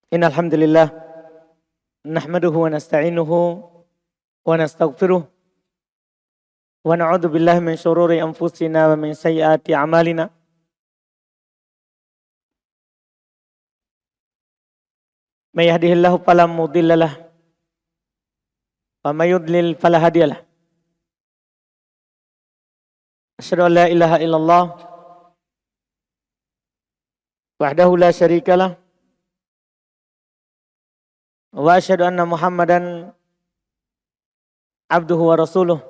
Innal hamdalillah nahmaduhu wa nasta'inuhu wa nastaghfiruh wa na'udzu billahi min shururi anfusina wa min sayyiati a'malina. May yahdihillahu fala mudilla lahu wa may yudlil fala hadiya lahu. Asyhadu an la ilaha illallah wahdahu la syarika lah wa asyhadu anna Muhammadan abduhu wa rasuluh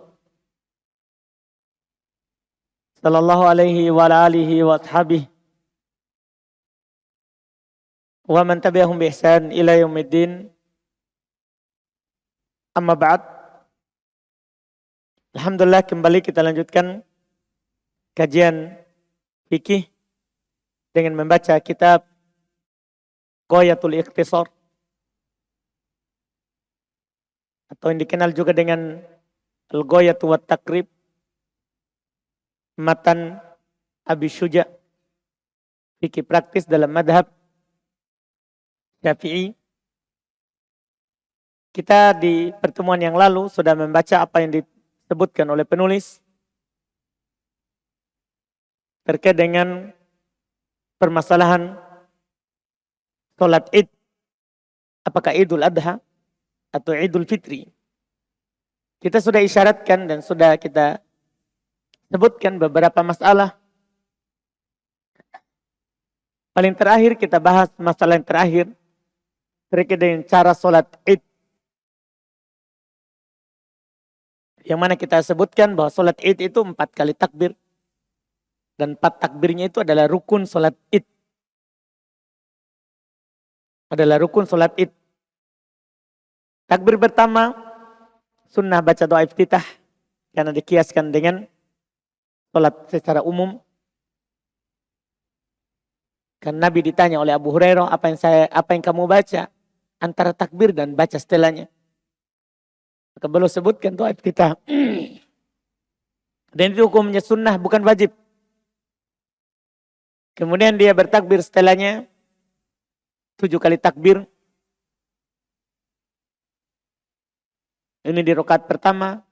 sallallahu alaihi wa ala alihi wa ashabihi wa man tabi'ahum bi ihsan ila yaumiddin. Amma ba'd. Alhamdulillah, kembali kita lanjutkan kajian fikih dengan membaca kitab Ghayatul Ikhtisar atau yang dikenal juga dengan Al-Ghayatu wat Taqrib, matan Abi Syuja, fikih praktis dalam madhab Syafi'i. Kita di pertemuan yang lalu sudah membaca apa yang disebutkan oleh penulis terkait dengan permasalahan sholat Id, apakah Idul Adha atau Idul Fitri. Kita sudah isyaratkan dan sudah kita sebutkan beberapa masalah. Paling terakhir kita bahas masalah yang terakhir terkait dengan cara sholat Id, yang mana kita sebutkan bahwa sholat Id itu 4 kali takbir, dan 4 takbirnya itu adalah rukun sholat Id. Adalah rukun sholat Id. Takbir pertama sunnah baca doa iftitah karena dikiaskan dengan sholat secara umum. Kan Nabi ditanya oleh Abu Hurairah, apa yang kamu baca antara takbir dan baca setelahnya? Maka beliau sebutkan doa iftitah. Dan itu hukumnya sunnah, bukan wajib. Kemudian dia bertakbir setelahnya 7 kali takbir. Ini di rakaat pertama.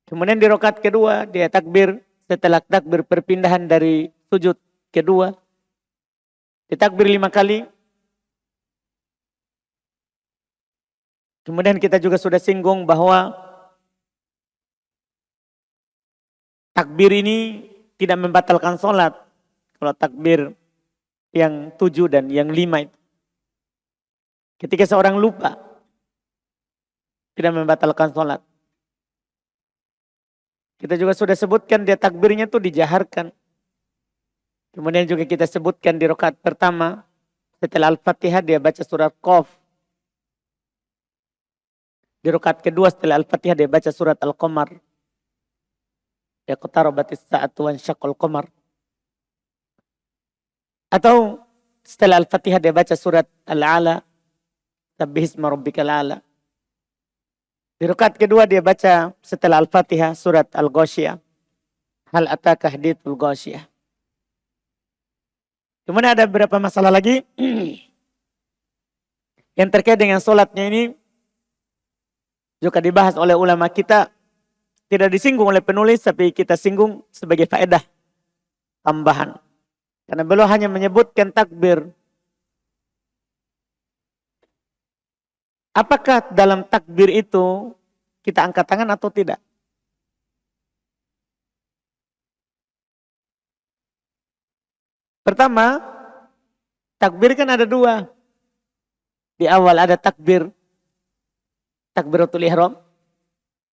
Kemudian di rakaat kedua dia takbir setelah takbir perpindahan dari sujud kedua. Ditakbir 5 kali. Kemudian kita juga sudah singgung bahwa takbir ini tidak membatalkan sholat. Kalau takbir yang 7 dan yang 5 itu. Ketika seorang lupa, tidak membatalkan sholat. Kita juga sudah sebutkan dia takbirnya itu dijaharkan. Kemudian juga kita sebutkan di rakaat pertama, setelah Al-Fatihah dia baca surat Qaf. Di rakaat kedua setelah Al-Fatihah dia baca surat Al-Qamar. Iqtarabatis sa'atu wansyaqqal qamar. Atau setelah Al-Fatihah dia baca surat Al-A'la, Sabbihisma rabbikal a'la. Di rakaat kedua dia baca setelah Al-Fatihah surat Al-Ghasyiyah, Hal ataka hadithul Ghasyiyah. Kemudian ada beberapa masalah lagi yang terkait dengan sholatnya ini juga dibahas oleh ulama kita. Tidak disinggung oleh penulis, tapi kita singgung sebagai faedah tambahan. Karena beliau hanya menyebutkan takbir. Apakah dalam takbir itu kita angkat tangan atau tidak? Pertama, takbir kan ada 2. Di awal ada takbir, takbiratul ihram,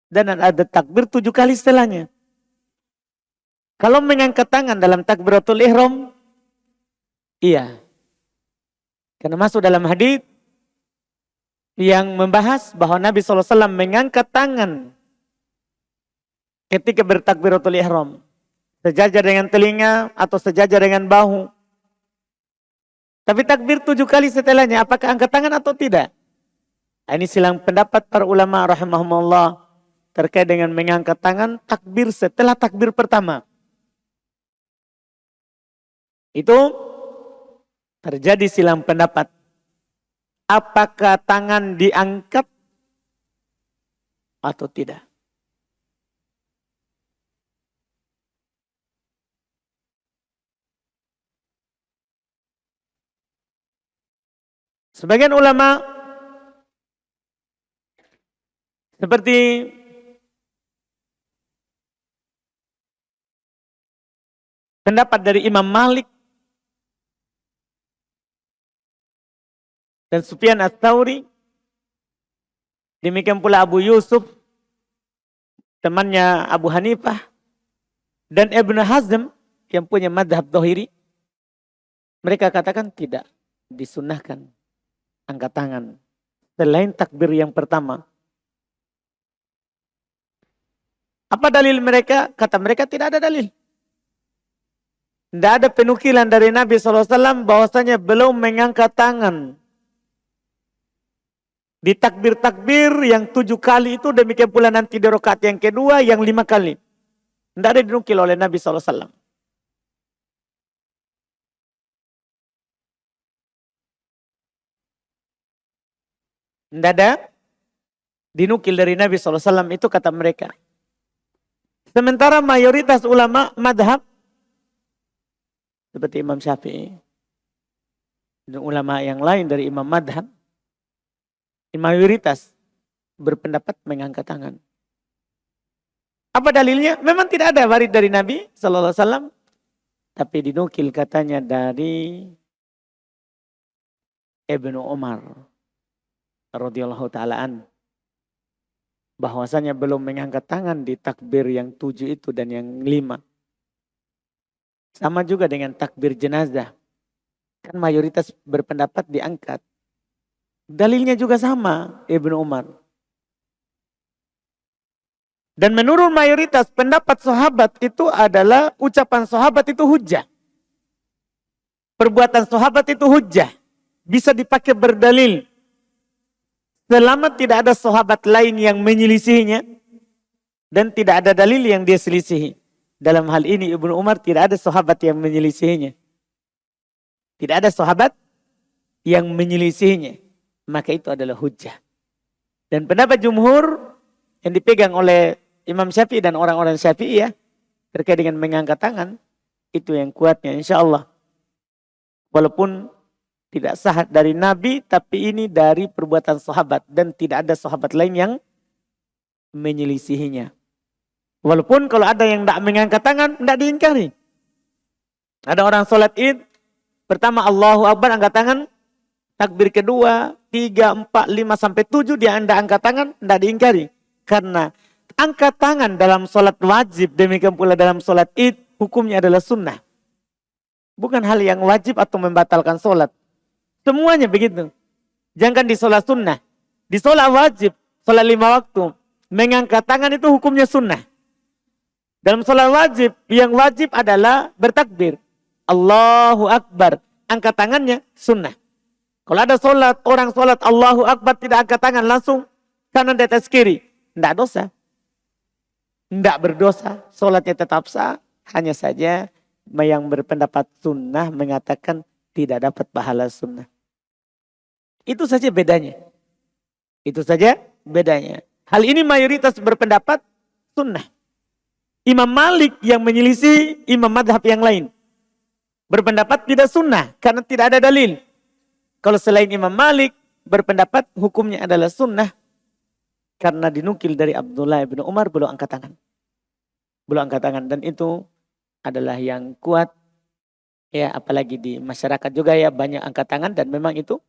dan ada takbir 7 kali setelahnya. Kalau mengangkat tangan dalam takbiratul ihram, iya. Karena masuk dalam hadits yang membahas bahwa Nabi SAW mengangkat tangan ketika bertakbiratul ihram, sejajar dengan telinga atau sejajar dengan bahu. Tapi takbir 7 kali setelahnya, apakah angkat tangan atau tidak? Nah, ini silang pendapat para ulama rahimahumullah terkait dengan mengangkat tangan takbir setelah takbir pertama. Itu terjadi silang pendapat. apakah tangan diangkat atau tidak. Sebagian ulama seperti pendapat dari Imam Malik dan Sufyan Ats-Tsauri, demikian pula Abu Yusuf, temannya Abu Hanifah, dan Ibnu Hazm yang punya madhab Dhahiri, mereka katakan tidak disunnahkan angkat tangan selain takbir yang pertama. Apa dalil mereka? Kata mereka tidak ada dalil. Tidak ada penukilan dari Nabi SAW bahwasanya belum mengangkat tangan di takbir-takbir yang 7 kali itu, demikian pula nanti di rakaat yang kedua yang 5 kali. Tidak ada dinukil oleh Nabi SAW. Tidak ada dinukil dari Nabi SAW, itu kata mereka. Sementara mayoritas ulama madhab seperti Imam Syafi'i dan ulama yang lain dari imam madhab, mayoritas berpendapat mengangkat tangan. Apa dalilnya? Memang tidak ada warid dari Nabi SAW, tapi dinukil katanya dari Ibnu Umar radhiyallahu ta'ala bahwasanya belum mengangkat tangan di takbir yang 7 itu dan yang 5. Sama juga dengan takbir jenazah. Kan mayoritas berpendapat diangkat. Dalilnya juga sama, Ibnu Umar. Dan menurut mayoritas pendapat sahabat itu adalah ucapan sahabat itu hujjah. Perbuatan sahabat itu hujjah. Bisa dipakai berdalil. Selama tidak ada sahabat lain yang menyelisihinya dan tidak ada dalil yang dia selisihi. Dalam hal ini Ibnu Umar tidak ada sahabat yang menyelisihinya. Tidak ada sahabat yang menyelisihinya. Maka itu adalah hujjah. Dan pendapat jumhur yang dipegang oleh Imam Syafi'i dan orang-orang Syafi'i ya, terkait dengan mengangkat tangan, itu yang kuatnya insya Allah. Walaupun tidak sah dari Nabi, tapi ini dari perbuatan sahabat. Dan tidak ada sahabat lain yang menyelisihinya. Walaupun kalau ada yang tidak mengangkat tangan, tidak diingkari. Ada orang sholat id, pertama Allahu Akbar, angkat tangan. Takbir kedua, 3, 4, 5, sampai 7, dia anda angkat tangan, tidak diingkari. Karena angkat tangan dalam sholat wajib, demikian pula dalam sholat id, hukumnya adalah sunnah. Bukan hal yang wajib atau membatalkan sholat. Semuanya begitu. Jangan di sholat sunnah. Di sholat wajib, sholat 5 waktu. Mengangkat tangan itu hukumnya sunnah. Dalam sholat wajib, yang wajib adalah bertakbir. Allahu Akbar. Angkat tangannya sunnah. Kalau ada sholat, orang sholat Allahu Akbar tidak angkat tangan langsung kanan di atas kiri. Tidak dosa. Tidak berdosa. Sholatnya tetap sah. Hanya saja yang berpendapat sunnah mengatakan tidak dapat pahala sunnah. Itu saja bedanya. Itu saja bedanya. Hal ini mayoritas berpendapat sunnah. Imam Malik yang menyelisih imam madhab yang lain. Berpendapat tidak sunnah karena tidak ada dalil. Kalau selain Imam Malik berpendapat hukumnya adalah sunnah. Karena dinukil dari Abdullah bin Umar belum angkat tangan. Belum angkat tangan dan itu adalah yang kuat. Ya, apalagi di masyarakat juga ya banyak angkat tangan dan memang itu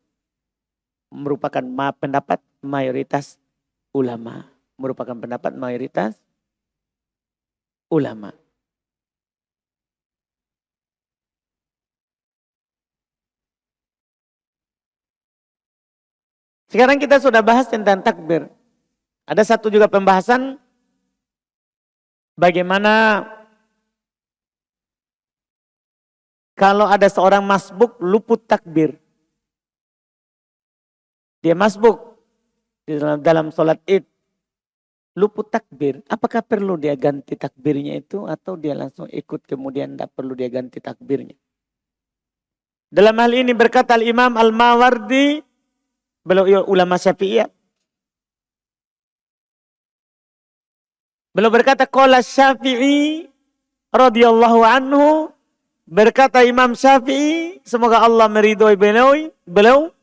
merupakan pendapat mayoritas ulama. Merupakan pendapat mayoritas ulama. Sekarang kita sudah bahas tentang takbir. Ada satu juga pembahasan bagaimana kalau ada seorang masbuk luput takbir. Dia masbuk dalam sholat id. Luput takbir. Apakah perlu dia ganti takbirnya itu atau dia langsung ikut kemudian tidak perlu dia ganti takbirnya. Dalam hal ini berkata Imam Al-Mawardi Beliau ulama Syafi'iyah. Beliau berkata, qala Syafi'i radhiyallahu anhu, berkata Imam Syafi'i, semoga Allah meridhoi beliau,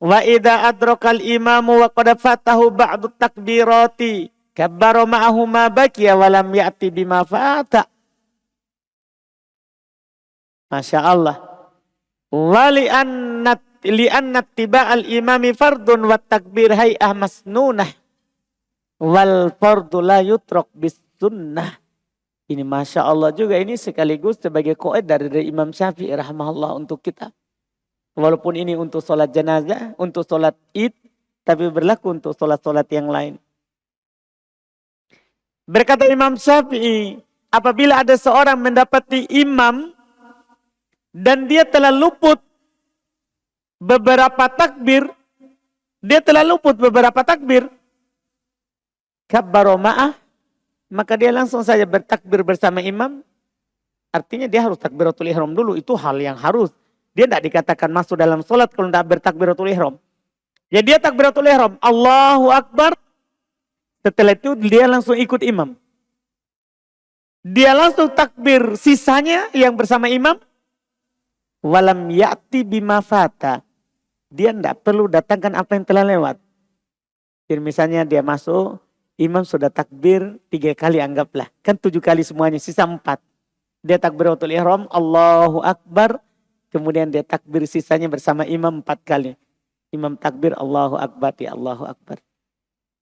wa idza adrakal imamu wa qad fatahu ba'du takbirati kabbara ma'ahu ma baqiya wa lam ya'ti bima fata. Masya Allah. Wa li'anna tiba'al imami fardun wa takbir hay'ah masnunah wal fardu la yutrok bis sunnah. Ini Masya Allah juga, ini sekaligus sebagai kaidah dari Imam Syafi'i rahimahullah untuk kita. Walaupun ini untuk sholat jenazah, untuk sholat id, tapi berlaku untuk sholat-sholat yang lain. Berkata Imam Syafi'i, apabila ada seorang mendapati imam dan dia telah luput beberapa takbir, kabbaro ma'ah, maka dia langsung saja bertakbir bersama imam. Artinya dia harus takbiratul ihram dulu, itu hal yang harus. Dia tidak dikatakan masuk dalam sholat kalau tidak bertakbiratul ihram. Ya dia takbiratul ihram, Allahu Akbar. Setelah itu dia langsung ikut imam. Dia langsung takbir sisanya yang bersama imam. Walam ya'ti bima fata. Dia tidak perlu datangkan apa yang telah lewat. Jadi misalnya dia masuk, imam sudah takbir 3 kali anggaplah. Kan 7 kali semuanya, sisa 4. Dia takbiratul ihram, Allahu Akbar. Kemudian dia takbir sisanya bersama imam 4 kali. Imam takbir Allahu Akbar, ya Allahu Akbar.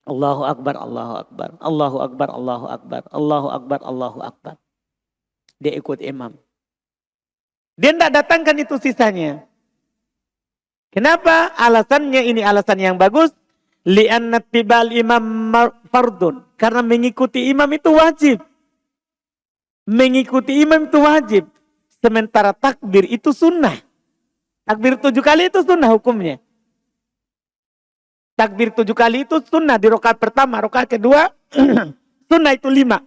Allahu Akbar, Allahu Akbar. Allahu Akbar, Allahu Akbar. Allahu Akbar, Allahu Akbar. Dia ikut imam. Dia tidak datangkan itu sisanya. Kenapa? Alasannya ini alasan yang bagus. Li'anna tibal imam fardun. Karena mengikuti imam itu wajib. Mengikuti imam itu wajib. Sementara takbir itu sunnah. Takbir 7 kali itu sunnah hukumnya. Takbir 7 kali itu sunnah di rakaat pertama. Rakaat kedua sunnah itu 5.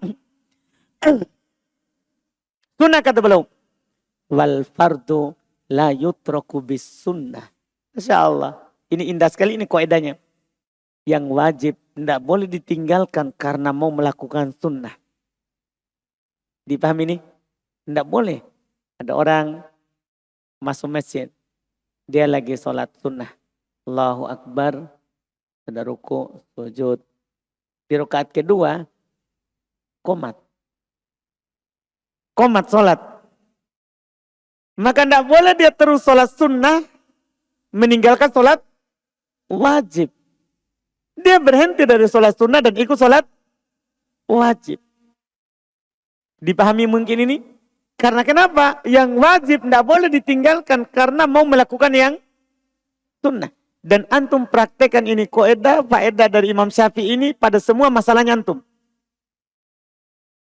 Sunnah kata beliau. Wal fardu la yutraku bis sunnah. Masya Allah. Ini indah sekali, ini kaidahnya. Yang wajib tidak boleh ditinggalkan karena mau melakukan sunnah. Dipahami ini? Tidak boleh. Ada orang masuk masjid. Dia lagi sholat sunnah. Allahu Akbar. Ada ruku, sujud. Di rakaat kedua, qomat. Qomat sholat. Maka tidak boleh dia terus sholat sunnah. Meninggalkan sholat wajib. Dia berhenti dari sholat sunnah dan ikut sholat wajib. Dipahami mungkin ini? Karena kenapa? Yang wajib tidak boleh ditinggalkan karena mau melakukan yang sunnah. Dan antum praktekkan ini faedah dari Imam Syafi'i ini pada semua masalahnya antum.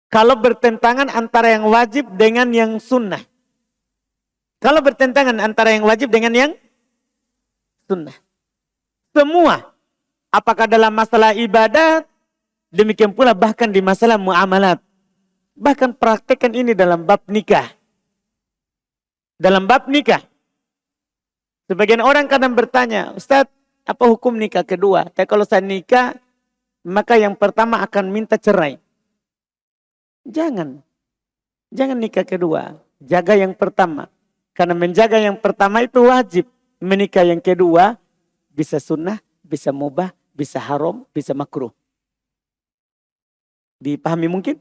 Kalau bertentangan antara yang wajib dengan yang sunnah. Kalau bertentangan antara yang wajib dengan yang sunnah. Semua. Apakah dalam masalah ibadat, demikian pula bahkan di masalah muamalat. Bahkan praktekkan ini dalam bab nikah. Dalam bab nikah. Sebagian orang kadang bertanya, Ustaz, apa hukum nikah kedua? Tapi kalau saya nikah, maka yang pertama akan minta cerai. Jangan. Jangan nikah kedua. Jaga yang pertama. Karena menjaga yang pertama itu wajib. Menikah yang kedua, bisa sunnah, bisa mubah, bisa haram, bisa makruh. Dipahami mungkin?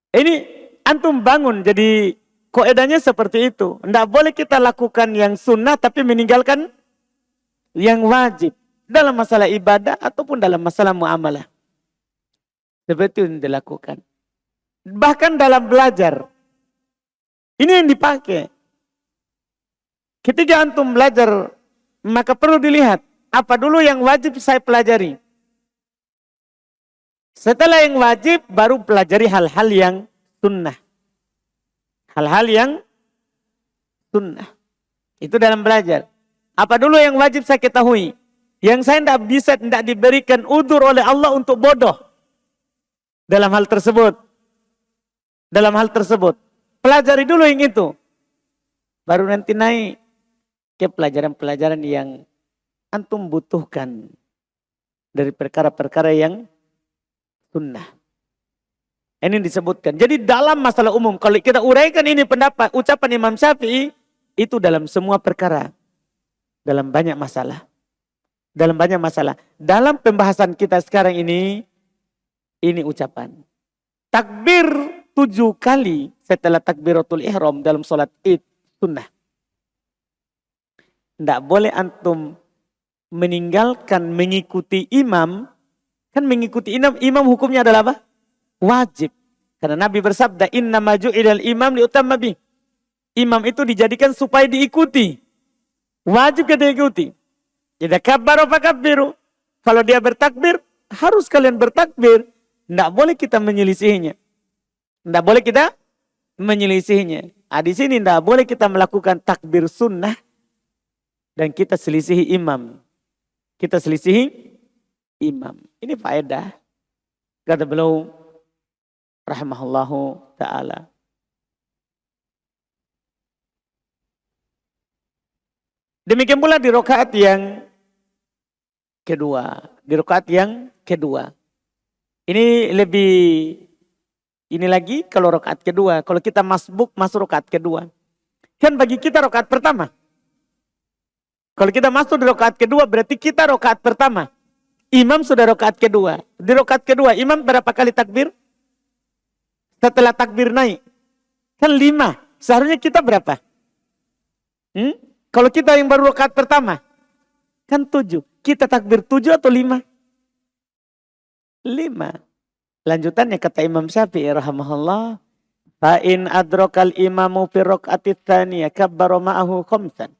Ini antum bangun jadi kaidahnya seperti itu. Tidak boleh kita lakukan yang sunnah tapi meninggalkan yang wajib. Dalam masalah ibadah ataupun dalam masalah muamalah. Seperti itu yang dilakukan. Bahkan dalam belajar. Ini yang dipakai. Ketika antum belajar, maka perlu dilihat. Apa dulu yang wajib saya pelajari. Setelah yang wajib, baru pelajari hal-hal yang sunnah. Hal-hal yang sunnah. Itu dalam belajar. Apa dulu yang wajib saya ketahui. Yang saya tidak diberikan udzur oleh Allah untuk bodoh. Dalam hal tersebut. Dalam hal tersebut. Pelajari dulu yang itu. Baru nanti naik ke pelajaran-pelajaran yang antum butuhkan dari perkara-perkara yang sunnah. Ini disebutkan. Jadi dalam masalah umum, kalau kita uraikan ini pendapat, ucapan Imam Syafi'i, itu dalam semua perkara. Dalam banyak masalah. Dalam banyak masalah. Dalam pembahasan kita sekarang ini ucapan. Takbir 7 kali setelah takbiratul ihram dalam sholat id sunnah. Tidak boleh antum meninggalkan mengikuti imam. Kan mengikuti imam hukumnya adalah apa? Wajib. Karena Nabi bersabda, inna maju ilal imam liutamma bih. Imam itu dijadikan supaya diikuti. Wajib kita ikuti. Idza kabbara fakabbiru. Kalau dia bertakbir, harus kalian bertakbir. Tidak boleh kita menyelisihinya. Tidak boleh kita menyelisihinya. Di sini tidak boleh kita melakukan takbir sunnah dan kita selisihi imam. Kita selisihi imam. Ini faedah. Kata beliau rahimahullahu ta'ala. Demikian pula di rakaat yang kedua. Di rakaat yang kedua. Ini lagi kalau rakaat kedua. Kalau kita masbuk masuk rakaat kedua. Kan bagi kita rakaat pertama. Kalau kita masuk di rakaat kedua berarti kita rakaat pertama. Imam sudah rakaat kedua. Di rakaat kedua imam berapa kali takbir? Setelah takbir naik. Kan 5. Seharusnya kita berapa? Kalau kita yang baru rakaat pertama. Kan 7. Kita takbir 7 atau 5? 5. Lanjutannya kata Imam Syafi'i rahimahullah. Fa in adrakal imamu fi raq'atit tsaniyah kabbara ma'ahu khamsan.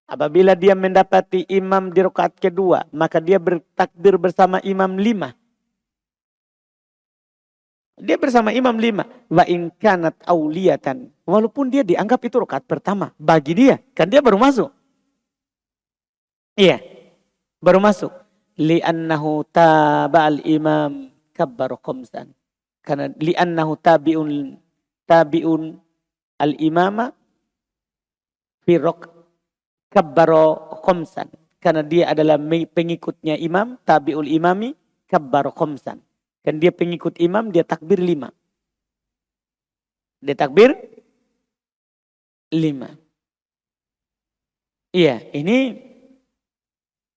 Apabila dia mendapati imam di rakaat kedua, maka dia bertakbir bersama imam 5. Dia bersama imam 5. Wa in kanat auliyatan. Walaupun dia dianggap itu rakaat pertama. Bagi dia. Kan dia baru masuk. Iya. Baru masuk. Li'annahu taba'al imam kabbaru khamsan. Karena li'annahu tabi'un al-imama fi kabbaru khamsan. Karena dia adalah pengikutnya imam, tabi'ul imami kabbaru khamsan. Kan dia pengikut imam, dia takbir 5. Dia takbir 5. Iya, ini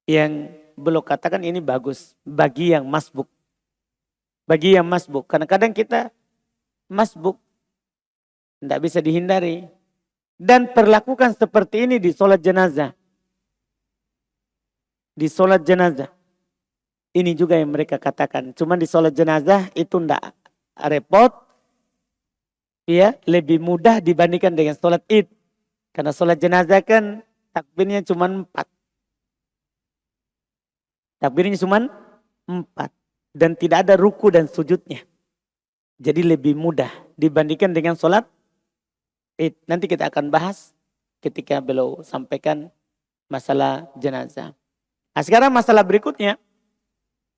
yang belum katakan ini bagus bagi yang masbuk. Bagi yang masbuk. Karena kadang kita masbuk. Tidak bisa dihindari. Dan perlakukan seperti ini di sholat jenazah. Di sholat jenazah. Ini juga yang mereka katakan. Cuma di sholat jenazah itu tidak repot. Ya, lebih mudah dibandingkan dengan sholat id. Karena sholat jenazah kan takbirnya cuma 4. Takbirnya cuma 4. Dan tidak ada ruku dan sujudnya. Jadi lebih mudah dibandingkan dengan sholat id. Nanti kita akan bahas ketika beliau sampaikan masalah jenazah. Nah, sekarang masalah berikutnya.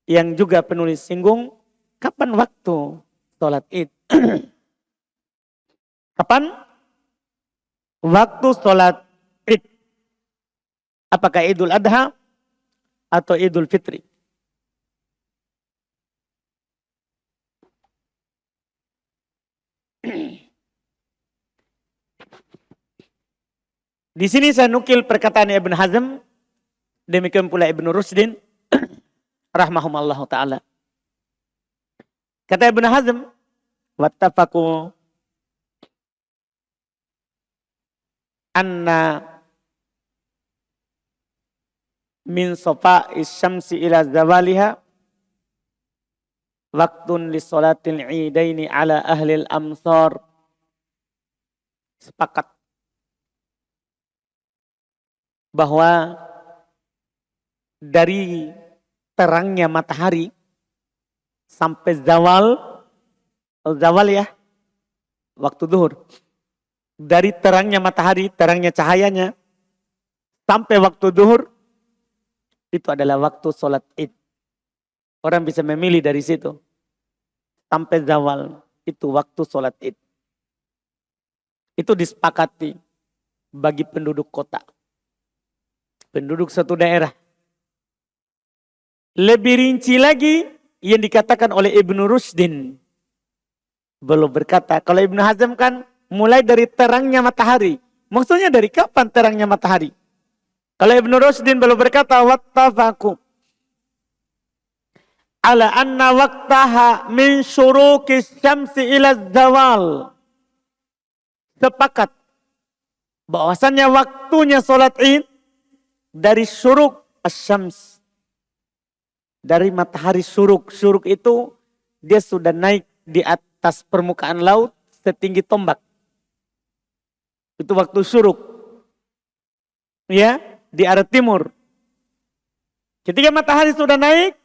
Yang juga penulis singgung. Kapan waktu sholat id? Kapan waktu sholat id? Apakah Idul Adha atau Idul Fitri? Di sini saya nukil perkataan Ibn Hazm, demikian pula Ibn Rushdin, rahmahumullah ta'ala. Kata Ibn Hazm, wattafaqu anna min safa'is syamsi ila zawaliha waktun li sholatil idaini ala ahlil amsar. Sepakat bahwa dari terangnya matahari sampai zawal ya, waktu zuhur. Dari terangnya matahari, terangnya cahayanya sampai waktu zuhur itu adalah waktu sholat id. Orang bisa memilih dari situ. Sampai zawal itu waktu sholat id. Itu disepakati bagi penduduk kota. Penduduk satu daerah. Lebih rinci lagi yang dikatakan oleh Ibnu Rushdin. Belum berkata, kalau Ibnu Hazm kan mulai dari terangnya matahari. Maksudnya dari kapan terangnya matahari? Kalau Ibnu Rushdin belum berkata, wattafaqu ala anna waqtaha min syuruqis syamsi ila zawal. Sepakat bahwasannya waktunya sholat id dari syuruk asyams. Dari matahari syuruk. Syuruk itu dia sudah naik di atas permukaan laut setinggi tombak. Itu waktu syuruk. Ya, di arah timur. Ketika matahari sudah naik,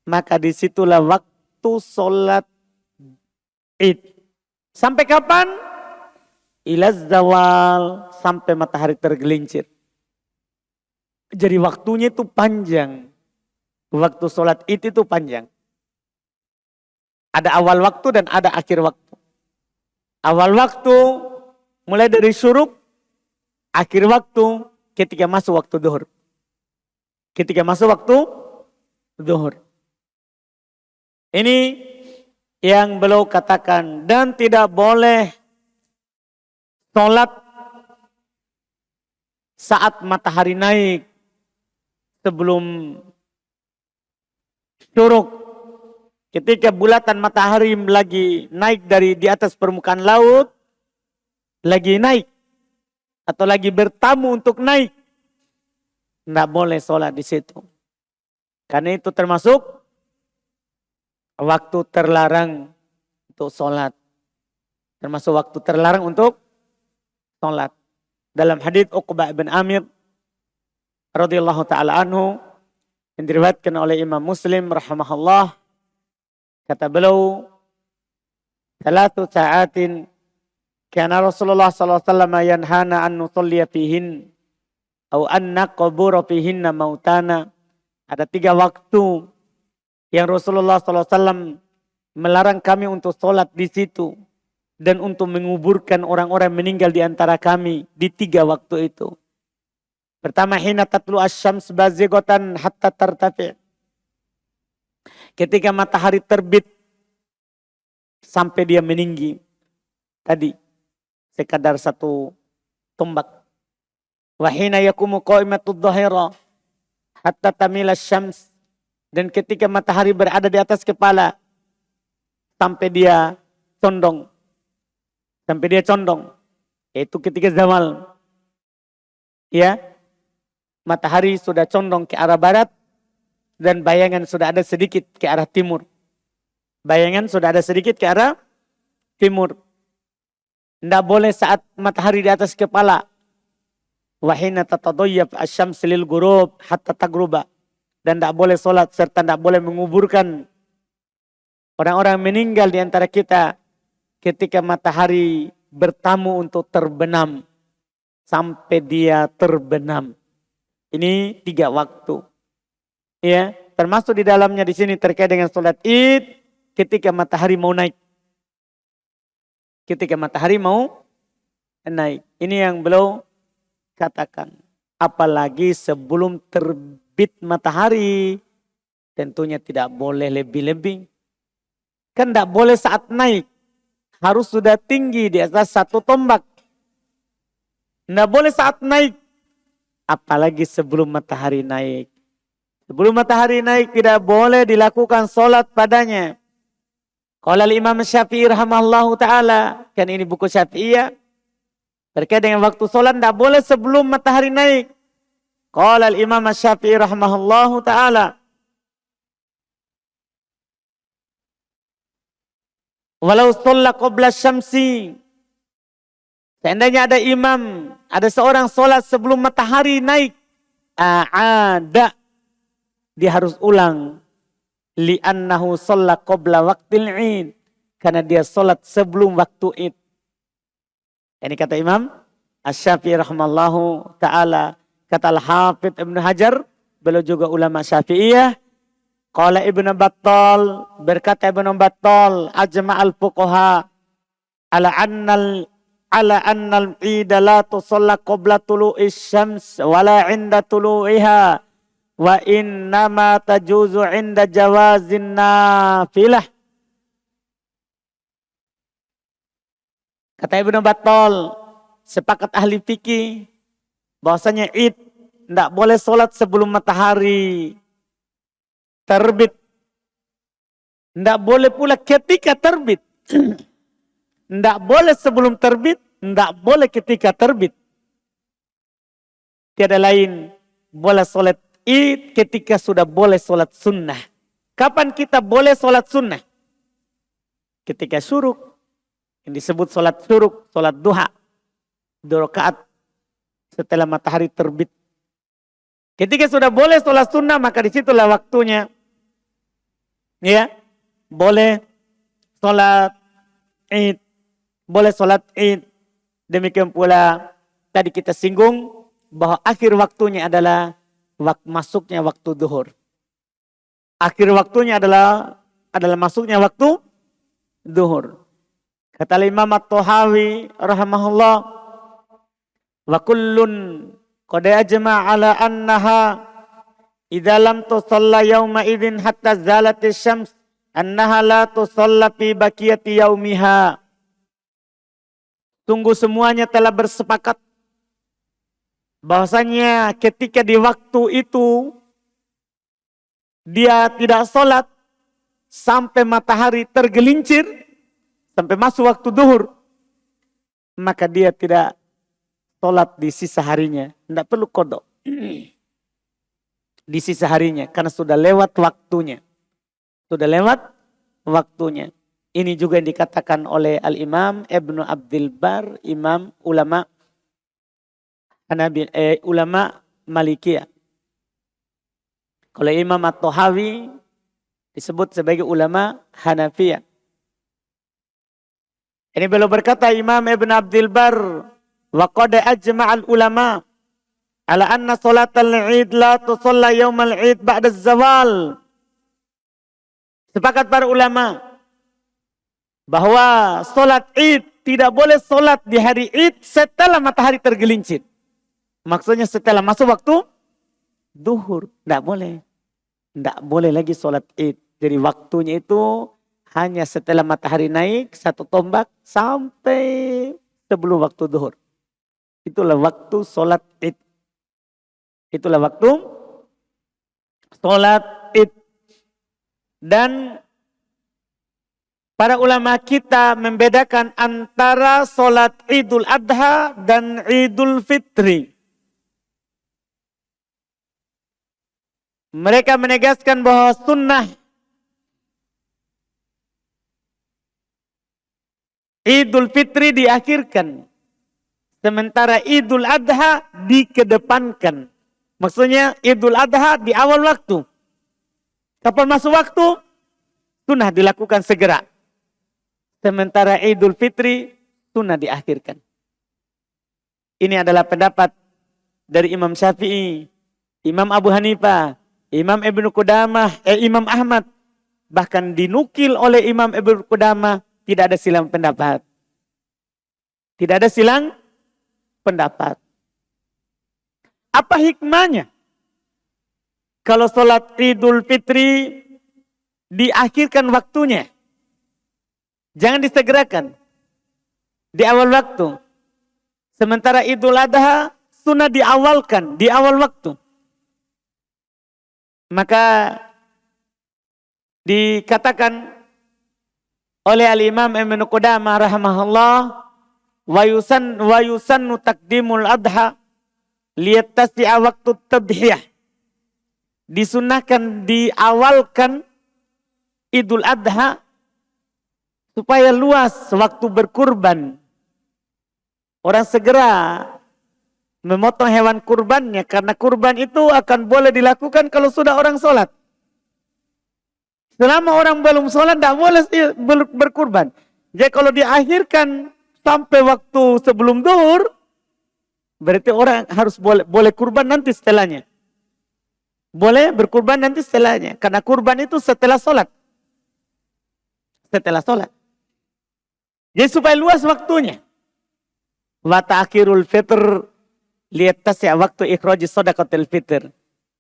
maka disitulah waktu sholat id. Sampai kapan? Ilaz zawal, sampai matahari tergelincir. Jadi waktunya itu panjang. Waktu sholat id itu panjang. Ada awal waktu dan ada akhir waktu. Awal waktu mulai dari syuruk, akhir waktu ketika masuk waktu zuhur. Ketika masuk waktu zuhur. Ini yang beliau katakan, dan tidak boleh sholat saat matahari naik sebelum syuruk. Ketika bulatan matahari lagi naik dari di atas permukaan laut, lagi naik atau lagi bertamu untuk naik, tidak boleh sholat di situ. Karena itu termasuk waktu terlarang untuk sholat. Termasuk waktu terlarang untuk sholat. Dalam hadits Uqbah bin Amir radhiyallahu taala anhu yang diriwayatkan oleh Imam Muslim rahimahullah, kata beliau, "Salatu sa'atin kana Rasulullah sallallahu alaihi wasallam yanhana an nusalliya fihin atau an naqbura fihinna mautana." Ada 3 waktu yang Rasulullah sallallahu alaihi wasallam melarang kami untuk sholat di situ dan untuk menguburkan orang-orang meninggal di antara kami di 3 waktu itu. Pertama, hina tatlu asyams bazighatan hatta tartafi. Ketika matahari terbit sampai dia meninggi. Tadi sekadar 1 tombak. Wa hina yakumu qaimatud dhahira hatta tamila syams. Dan ketika matahari berada di atas kepala sampai dia condong. Sampai dia condong. Yaitu ketika zawal. Ya. Matahari sudah condong ke arah barat dan bayangan sudah ada sedikit ke arah timur. Bayangan sudah ada sedikit ke arah timur. Tidak boleh saat matahari di atas kepala. Wahina tatadayyab asyams lil ghurub hatta tagruba. Dan tidak boleh sholat serta tidak boleh menguburkan orang-orang meninggal di antara kita ketika matahari bertamu untuk terbenam sampai dia terbenam. Ini 3 waktu. Ya, termasuk di dalamnya di sini terkait dengan sholat id ketika matahari mau naik. Ketika matahari mau naik. Ini yang beliau katakan. Apalagi sebelum terbit matahari, tentunya tidak boleh lebih-lebih. Kan tidak boleh saat naik. Harus sudah tinggi di atas 1 tombak. Tidak boleh saat naik. Apalagi sebelum matahari naik. Sebelum matahari naik tidak boleh dilakukan sholat padanya. Qala Imam Syafi'i rahimahullahu ta'ala. Kan ini buku Syafi'iyah. Terkait dengan waktu sholat tidak boleh sebelum matahari naik. Qala Imam Syafi'i rahimahullahu ta'ala. Walau sholla qabla syamsi. Seandainya ada imam, ada seorang sholat sebelum matahari naik. Ada. Dia harus ulang. Li'annahu sholla qabla waqtil id. Karena dia sholat sebelum waktu id. Ini kata Imam Asy-Syafi'i rahimallahu ta'ala. Kata Al-Hafidh Ibnu Hajar. Beliau juga ulama Syafi'iyah. Qala Ibnu Battal. Berkata Ibnu Battal. Ajma'al fuqaha. Ala annal ida la tusalla qabla tulu'is syams wala inda tulu'iha Wa innama tajuzu inda jawazin nafilah. Kata Ibnu Battal, sepakat ahli fikih bahwasanya Id tidak boleh sholat sebelum matahari terbit. Tidak boleh pula ketika terbit. Tidak boleh sebelum terbit, tidak boleh ketika terbit. Tiada lain, boleh sholat Id ketika sudah boleh sholat sunnah. Kapan kita boleh sholat sunnah? Ketika syuruk. Yang disebut sholat syuruk, sholat duha. 2 rakaat setelah matahari terbit. Ketika sudah boleh sholat sunnah, maka disitulah waktunya. Ya, boleh sholat Id. Boleh sholat Id. Demikian pula tadi kita singgung bahwa akhir waktunya adalah masuknya waktu duhur. Akhir waktunya adalah masuknya waktu duhur. Kata Imam At-Tahawi rahimahullah, wa kullun qad ajma' ala annaha idza lam tusalla yawma idzin hatta zalatis syams annaha la tusalla fi baqiyati yaumiha. Sungguh semuanya telah bersepakat bahwasanya ketika di waktu itu dia tidak sholat sampai matahari tergelincir, sampai masuk waktu duhur, maka dia tidak sholat di sisa harinya. Tidak perlu qada di sisa harinya karena sudah lewat waktunya. Sudah lewat waktunya. Ini juga yang dikatakan oleh Al-Imam Ibnu Abdul Bar, imam ulama ulama Malikiyah. Kalau Imam At-Tahawi disebut sebagai ulama Hanafiyah. Ini beliau berkata Imam Ibn Abdul Bar, wa qad ajma'al ulama ala anna salatal Id la tusalla yaumal Id ba'da zawal. Sepakat para ulama bahwa salat Id tidak boleh salat di hari Id setelah matahari tergelincir. Maksudnya setelah masuk waktu duhur. Tidak boleh. Tidak boleh lagi salat Id. Jadi waktunya itu hanya setelah matahari naik 1 tombak sampai sebelum waktu duhur. Itulah waktu salat Id. Itulah waktu salat Id. Dan para ulama kita membedakan antara salat Idul Adha dan Idul Fitri. Mereka menegaskan bahwa sunnah Idul Fitri diakhirkan. Sementara Idul Adha dikedepankan. Maksudnya Idul Adha di awal waktu. Kapan masuk waktu? Sunnah dilakukan segera. Sementara Idul Fitri sunnah diakhirkan. Ini adalah pendapat dari Imam Syafi'i, Imam Abu Hanifah, Imam Ibnu Qudamah, Imam Ahmad. Bahkan dinukil oleh Imam Ibnu Qudamah, tidak ada silang pendapat. Tidak ada silang pendapat. Apa hikmahnya? Kalau sholat Idul Fitri diakhirkan waktunya. Jangan disegerakan. Di awal waktu. Sementara Idul Adha sunnah diawalkan. Di awal waktu. Maka dikatakan oleh Al-Imam Ibn Qudamah rahimahullah, wa yusannu taqdimul adha liyattasi'a waktu tadhiyah. Disunahkan diawalkan Idul Adha supaya luas waktu berkurban. Orang segera memotong hewan kurbannya karena kurban itu akan boleh dilakukan kalau sudah orang sholat. Selama orang belum sholat tidak boleh berkurban. Jadi kalau diakhirkan sampai waktu sebelum duhur, berarti orang harus boleh kurban nanti setelahnya. Boleh berkurban nanti setelahnya. Karena kurban itu setelah sholat. Setelah sholat. Jadi supaya luas waktunya. Wa ta'khirul fitr liyattasi' waktu ikhrajis shadaqatil fitr.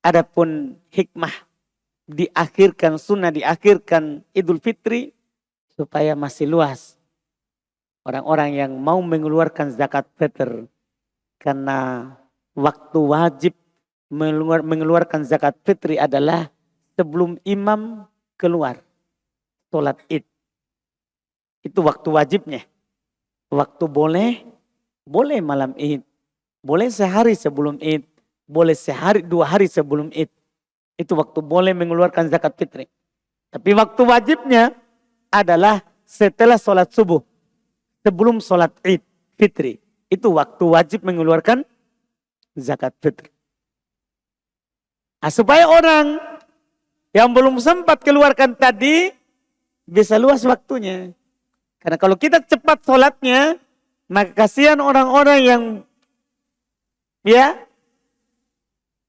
Adapun hikmah diakhirkan sunnah, diakhirkan Idul Fitri supaya masih luas orang-orang yang mau mengeluarkan zakat fitr. Karena waktu wajib mengeluarkan zakat fitri adalah sebelum imam keluar sholat id. Itu waktu wajibnya. Waktu boleh malam id. Boleh sehari sebelum id. Boleh sehari 2 hari sebelum id. Itu waktu boleh mengeluarkan zakat fitri. Tapi waktu wajibnya adalah setelah sholat subuh. Sebelum sholat id fitri. Itu waktu wajib mengeluarkan zakat fitri. Nah, supaya orang yang belum sempat keluarkan tadi bisa luas waktunya. Karena kalau kita cepat sholatnya, maka kasihan orang-orang yang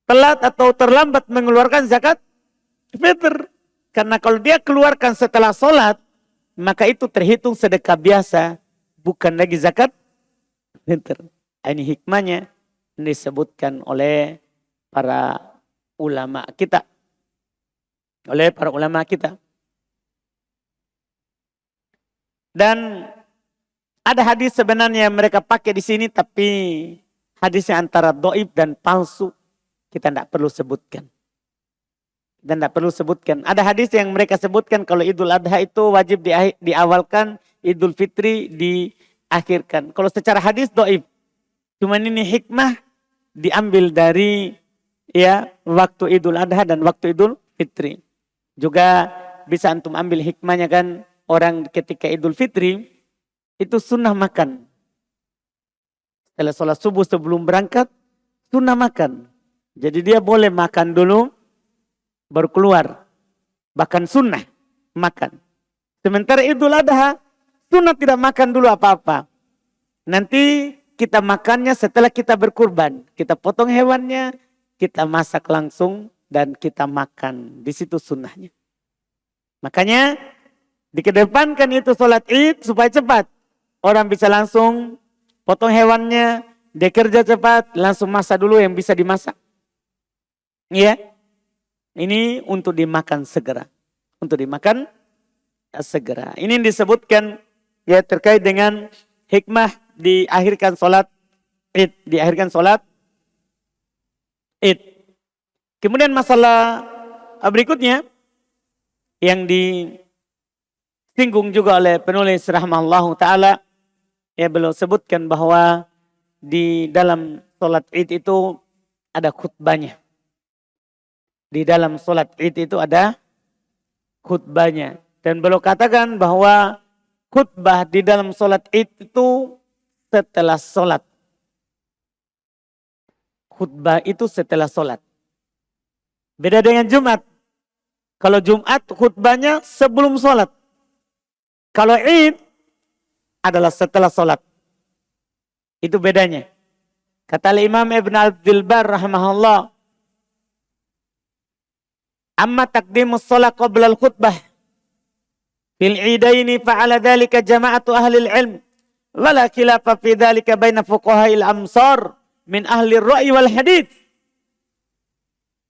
telat atau terlambat mengeluarkan zakat fitr. Karena kalau dia keluarkan setelah sholat, maka itu terhitung sedekah biasa, bukan lagi zakat fitr. Ini hikmahnya disebutkan oleh para ulama kita. Dan ada hadis sebenarnya mereka pakai di sini, tapi hadisnya antara dhaif dan palsu. Kita tidak perlu sebutkan. Ada hadis yang mereka sebutkan kalau Idul Adha itu wajib diawalkan, Idul Fitri diakhirkan. Kalau secara hadis dhaif. Cuman ini hikmah diambil dari waktu Idul Adha dan waktu Idul Fitri. Juga bisa antum ambil hikmahnya kan, orang ketika Idul Fitri itu sunnah makan. Setelah sholat subuh sebelum berangkat, sunnah makan. Jadi dia boleh makan dulu, baru keluar. Bahkan sunnah makan. Sementara Idul Adha, sunnah tidak makan dulu apa-apa. Nanti kita makannya setelah kita berkurban. Kita potong hewannya, kita masak langsung, dan kita makan. Di situ sunnahnya. Makanya dikedepankan itu sholat id supaya cepat. Orang bisa langsung potong hewannya, dia kerja cepat, langsung masak dulu yang bisa dimasak. Iya. Ini untuk dimakan segera. Ini disebutkan terkait dengan hikmah diakhirkan sholat id. Kemudian masalah berikutnya yang disinggung juga oleh penulis rahimahullahu ta'ala. Beliau sebutkan bahwa di dalam sholat id itu ada khutbahnya. Dan beliau katakan bahwa khutbah di dalam sholat id itu setelah sholat. Khutbah itu setelah sholat. Beda dengan Jumat. Kalau Jumat khutbahnya sebelum sholat. Kalau id adalah setelah sholat. Itu bedanya. Kata Imam Ibn Abdul Bar rahimahullah. Amma taqdimus sholat qabla al-khutbah. Fil idaini fa'ala dhalika jama'atu ahli al-ilm. Wala khilafa fi dhalika baina fuqaha'il amsar min ahli ar-ra'yi wal hadith.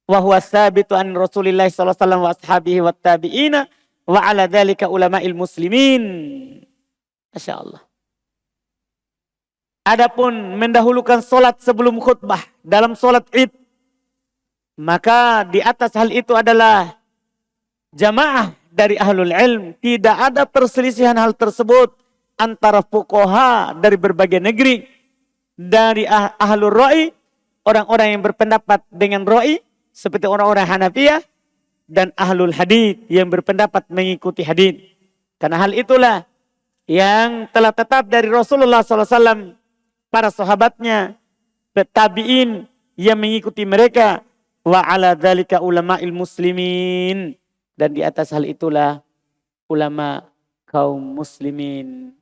Wa huwa sabitu an Rasulillah sallallahu alaihi wasallam wa ashabihi wat tabi'ina wa ala dhalika ulama'il muslimin. Masyaallah. Adapun mendahulukan solat sebelum khutbah dalam solat id, maka di atas hal itu adalah jamaah dari ahlul ilm. Tidak ada perselisihan hal tersebut antara fuqaha dari berbagai negeri, dari ahlul ra'i, orang-orang yang berpendapat dengan ra'i seperti orang-orang Hanafiyah, dan ahlul hadith yang berpendapat mengikuti hadith. Karena hal itulah yang telah tetap dari Rasulullah SAW, para sahabatnya, tabi'in yang mengikuti mereka, wa ala dzalika ulama'il muslimin, dan di atas hal itulah ulama kaum muslimin.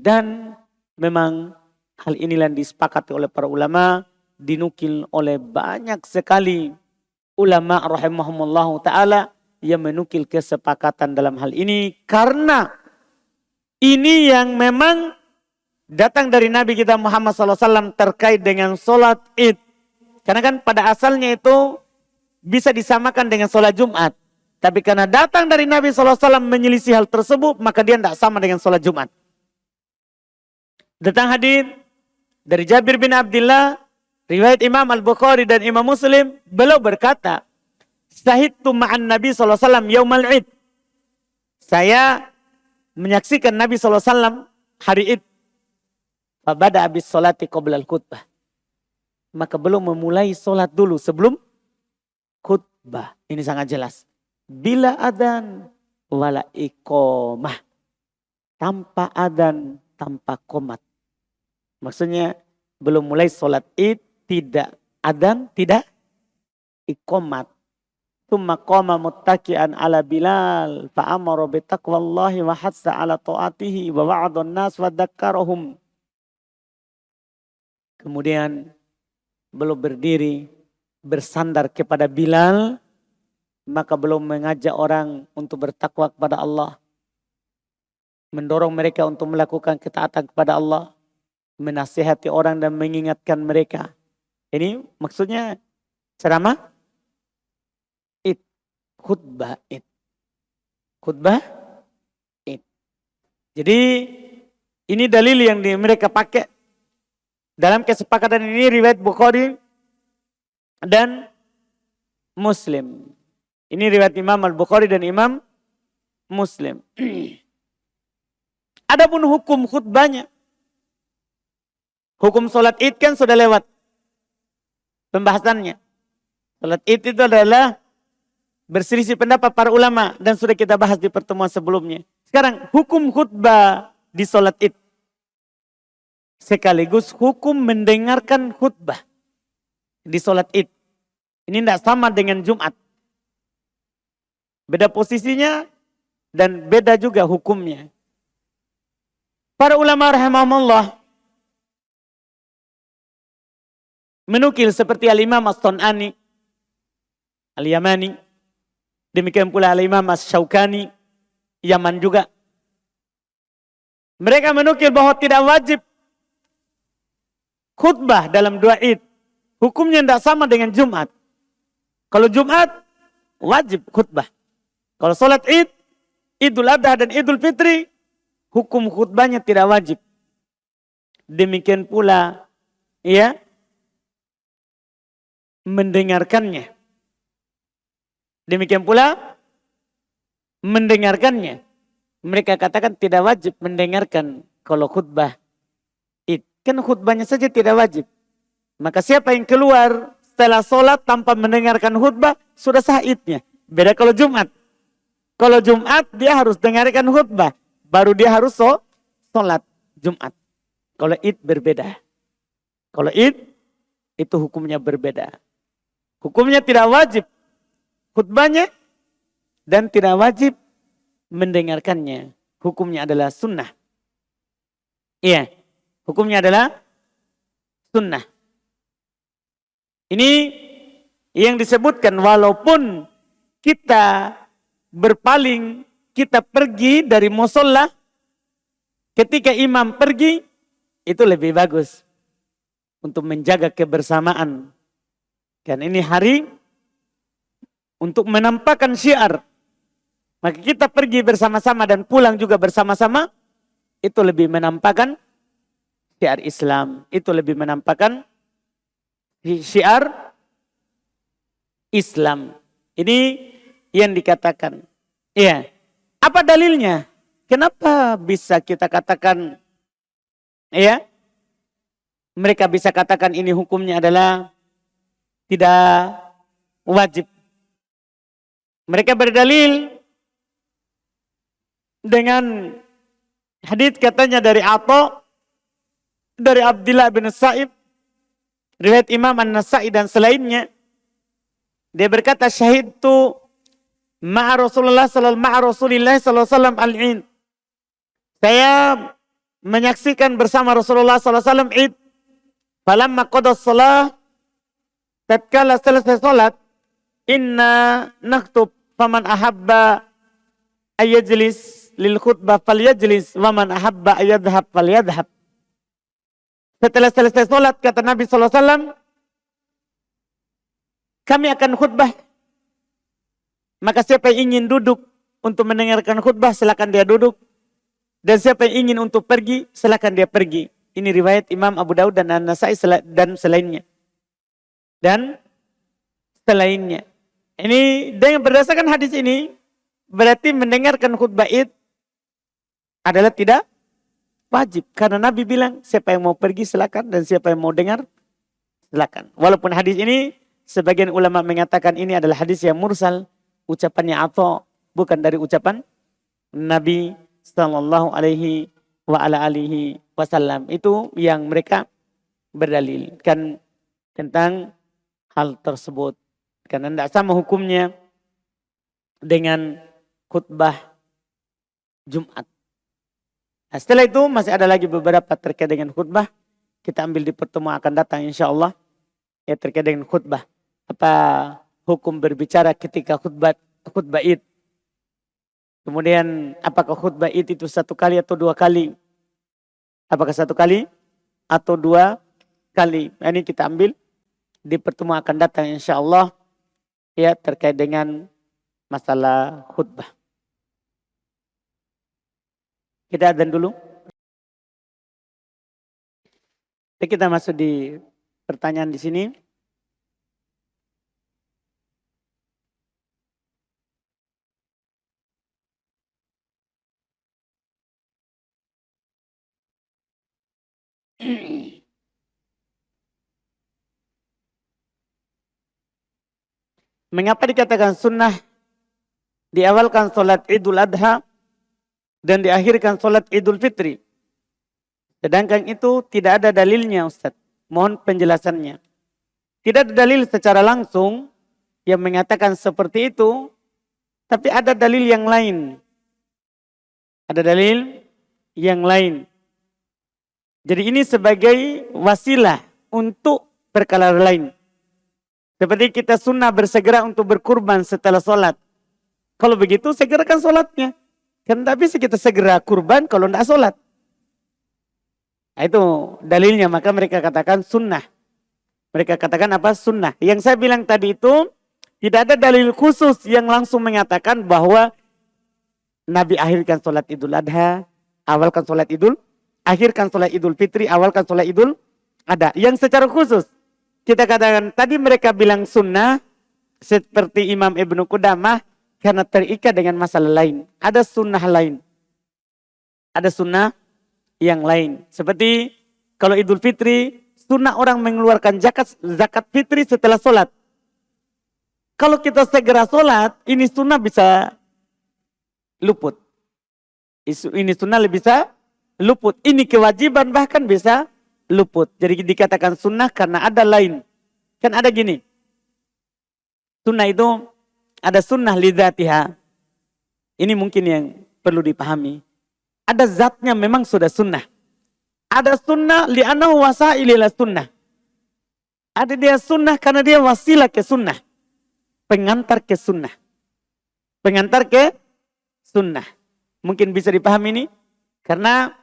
Dan memang hal inilah yang disepakati oleh para ulama, dinukil oleh banyak sekali ulama rahimahumullahu ta'ala yang menukil kesepakatan dalam hal ini. Karena ini yang memang datang dari Nabi kita Muhammad SAW terkait dengan sholat id. Karena kan pada asalnya itu bisa disamakan dengan sholat Jumat. Tapi karena datang dari Nabi SAW menyelisih hal tersebut, maka dia tidak sama dengan sholat Jumat. Datang hadis dari Jabir bin Abdullah, riwayat Imam Al-Bukhari dan Imam Muslim, beliau berkata, "Syahidtu ma'an Nabi SAW yaumal id." Saya menyaksikan Nabi SAW hari id. Fabada abis sholati qabla al-khutbah. Maka belum memulai sholat dulu sebelum khutbah. Ini sangat jelas. Bila adzan wala iqamah. Tanpa adzan, tanpa qomat. Maksudnya belum mulai sholat id, tidak adzan, tidak iqamat. Tsumma qama muttaki'an ala Bilal fa'amara bi taqwallahi wa hassa ala ta'atihi wa wa'adun nas wa dzakkarahum. Kemudian belum berdiri, bersandar kepada Bilal, maka belum mengajak orang untuk bertakwa kepada Allah. Mendorong mereka untuk melakukan ketaatan kepada Allah. Menasihati orang dan mengingatkan mereka. Ini maksudnya ceramah id, khutbah id. Khutbah id. Jadi ini dalil yang mereka pakai. Dalam kesepakatan ini riwayat Bukhari dan Muslim. Ini riwayat Imam Al-Bukhari dan Imam Muslim. Adapun hukum khutbahnya. Hukum sholat id kan sudah lewat pembahasannya. Sholat id itu adalah berselisih pendapat para ulama dan sudah kita bahas di pertemuan sebelumnya. Sekarang hukum khutbah di sholat id. Sekaligus hukum mendengarkan khutbah di sholat id. Ini tidak sama dengan Jumat. Beda posisinya dan beda juga hukumnya. Para ulama rahimahumullah menukil seperti Al-Imam As-Sun'ani, Al-Yamani, demikian pula Al-Imam As-Syaukani, Yaman juga. Mereka menukil bahwa tidak wajib khutbah dalam dua id. Hukumnya tidak sama dengan Jumat. Kalau Jumat, wajib khutbah. Kalau sholat id, Idul Adha dan Idul Fitri, hukum khutbahnya tidak wajib. Demikian pula, ya, mendengarkannya. Demikian pula, mendengarkannya. Mereka katakan tidak wajib mendengarkan kalau khutbah. Kan khutbahnya saja tidak wajib. Maka siapa yang keluar setelah sholat tanpa mendengarkan khutbah, sudah sah idnya. Beda kalau Jumat. Kalau Jumat dia harus dengarkan khutbah. Baru dia harus sholat Jumat. Kalau id berbeda. Kalau id itu hukumnya berbeda. Hukumnya tidak wajib khutbahnya dan tidak wajib mendengarkannya. Hukumnya adalah sunnah. Iya. Hukumnya adalah sunnah. Ini yang disebutkan walaupun kita berpaling, kita pergi dari musola, ketika imam pergi, itu lebih bagus. Untuk menjaga kebersamaan. Kan ini hari untuk menampakkan syiar. Maka kita pergi bersama-sama dan pulang juga bersama-sama, itu lebih menampakkan syiar Islam, itu lebih menampakkan syiar Islam. Ini yang dikatakan. Ya, apa dalilnya? Kenapa bisa kita katakan, ya, mereka bisa katakan ini hukumnya adalah tidak wajib. Mereka berdalil dengan hadits katanya dari Atha, dari Abdullah bin Sa'ib, riwayat Imam An-Nasa'i dan selainnya. Dia berkata, syahidtu ma'a Rasulullah sallallahu alaihi wasallam al-Id. Saya menyaksikan bersama Rasulullah sallallahu alaihi wasallam Id. Falamma qada shalah, tatkala selesai salat, inna naktub faman ahabba ayajlis lil khutbah falyajlis wa man ahabba ayadhhab falyadhhab. Setelah selesai sholat, kata Nabi SAW, kami akan khutbah. Maka siapa yang ingin duduk untuk mendengarkan khutbah, silakan dia duduk. Dan siapa yang ingin untuk pergi, silakan dia pergi. Ini riwayat Imam Abu Daud dan An-Nasai dan selainnya. Dan selainnya. Ini dengan berdasarkan hadis ini, berarti mendengarkan khutbah Id adalah tidak wajib. Karena Nabi bilang, siapa yang mau pergi silakan, dan siapa yang mau dengar, silakan. Walaupun hadis ini, sebagian ulama mengatakan ini adalah hadis yang mursal, ucapannya atau bukan dari ucapan Nabi Sallallahu Alaihi Wasallam. Itu yang mereka berdalilkan tentang hal tersebut. Karena tidak sama hukumnya dengan khutbah Jumat. Nah, setelah itu masih ada lagi beberapa terkait dengan khutbah. Kita ambil di pertemuan akan datang insya Allah. Ya, terkait dengan khutbah. Apa hukum berbicara ketika khutbah Id. Kemudian apakah khutbah Id itu 1 kali atau 2 kali? Apakah 1 kali atau 2 kali? Nah, ini kita ambil di pertemuan akan datang insya Allah. Ya, terkait dengan masalah khutbah. Kita adzan dulu. Kita masuk di pertanyaan di sini. Mengapa dikatakan sunnah diawalkan sholat Idul Adha dan diakhirkan sholat Idul Fitri? Sedangkan itu tidak ada dalilnya Ustaz. Mohon penjelasannya. Tidak ada dalil secara langsung yang mengatakan seperti itu. Tapi ada dalil yang lain. Ada dalil yang lain. Jadi ini sebagai wasilah untuk perkara lain. Seperti kita sunnah bersegera untuk berkurban setelah sholat. Kalau begitu segerakan sholatnya. Kan tak bisa kita segera kurban kalau tidak sholat. Nah, itu dalilnya, maka mereka katakan sunnah. Mereka katakan apa? Sunnah. Yang saya bilang tadi itu tidak ada dalil khusus yang langsung mengatakan bahwa Nabi akhirkan sholat Idul Adha, awalkan sholat Idul, akhirkan sholat Idul Fitri, awalkan sholat Idul Adha. Yang secara khusus kita katakan tadi mereka bilang sunnah seperti Imam Ibnu Qudamah karena terikat dengan masalah lain. Ada sunnah lain. Ada sunnah yang lain. Seperti kalau Idul Fitri, sunnah orang mengeluarkan zakat fitri setelah sholat. Kalau kita segera sholat, ini sunnah bisa luput. Ini sunnah bisa luput. Ini kewajiban bahkan bisa luput. Jadi dikatakan sunnah karena ada lain. Kan ada gini. Sunnah itu ada sunnah lidzatiha. Ini mungkin yang perlu dipahami. Ada zatnya memang sudah sunnah. Ada sunnah li'annahu wasailila sunnah. Ada dia sunnah karena dia wasilah ke sunnah. Pengantar ke sunnah. Pengantar ke sunnah. Mungkin bisa dipahami ini. Karena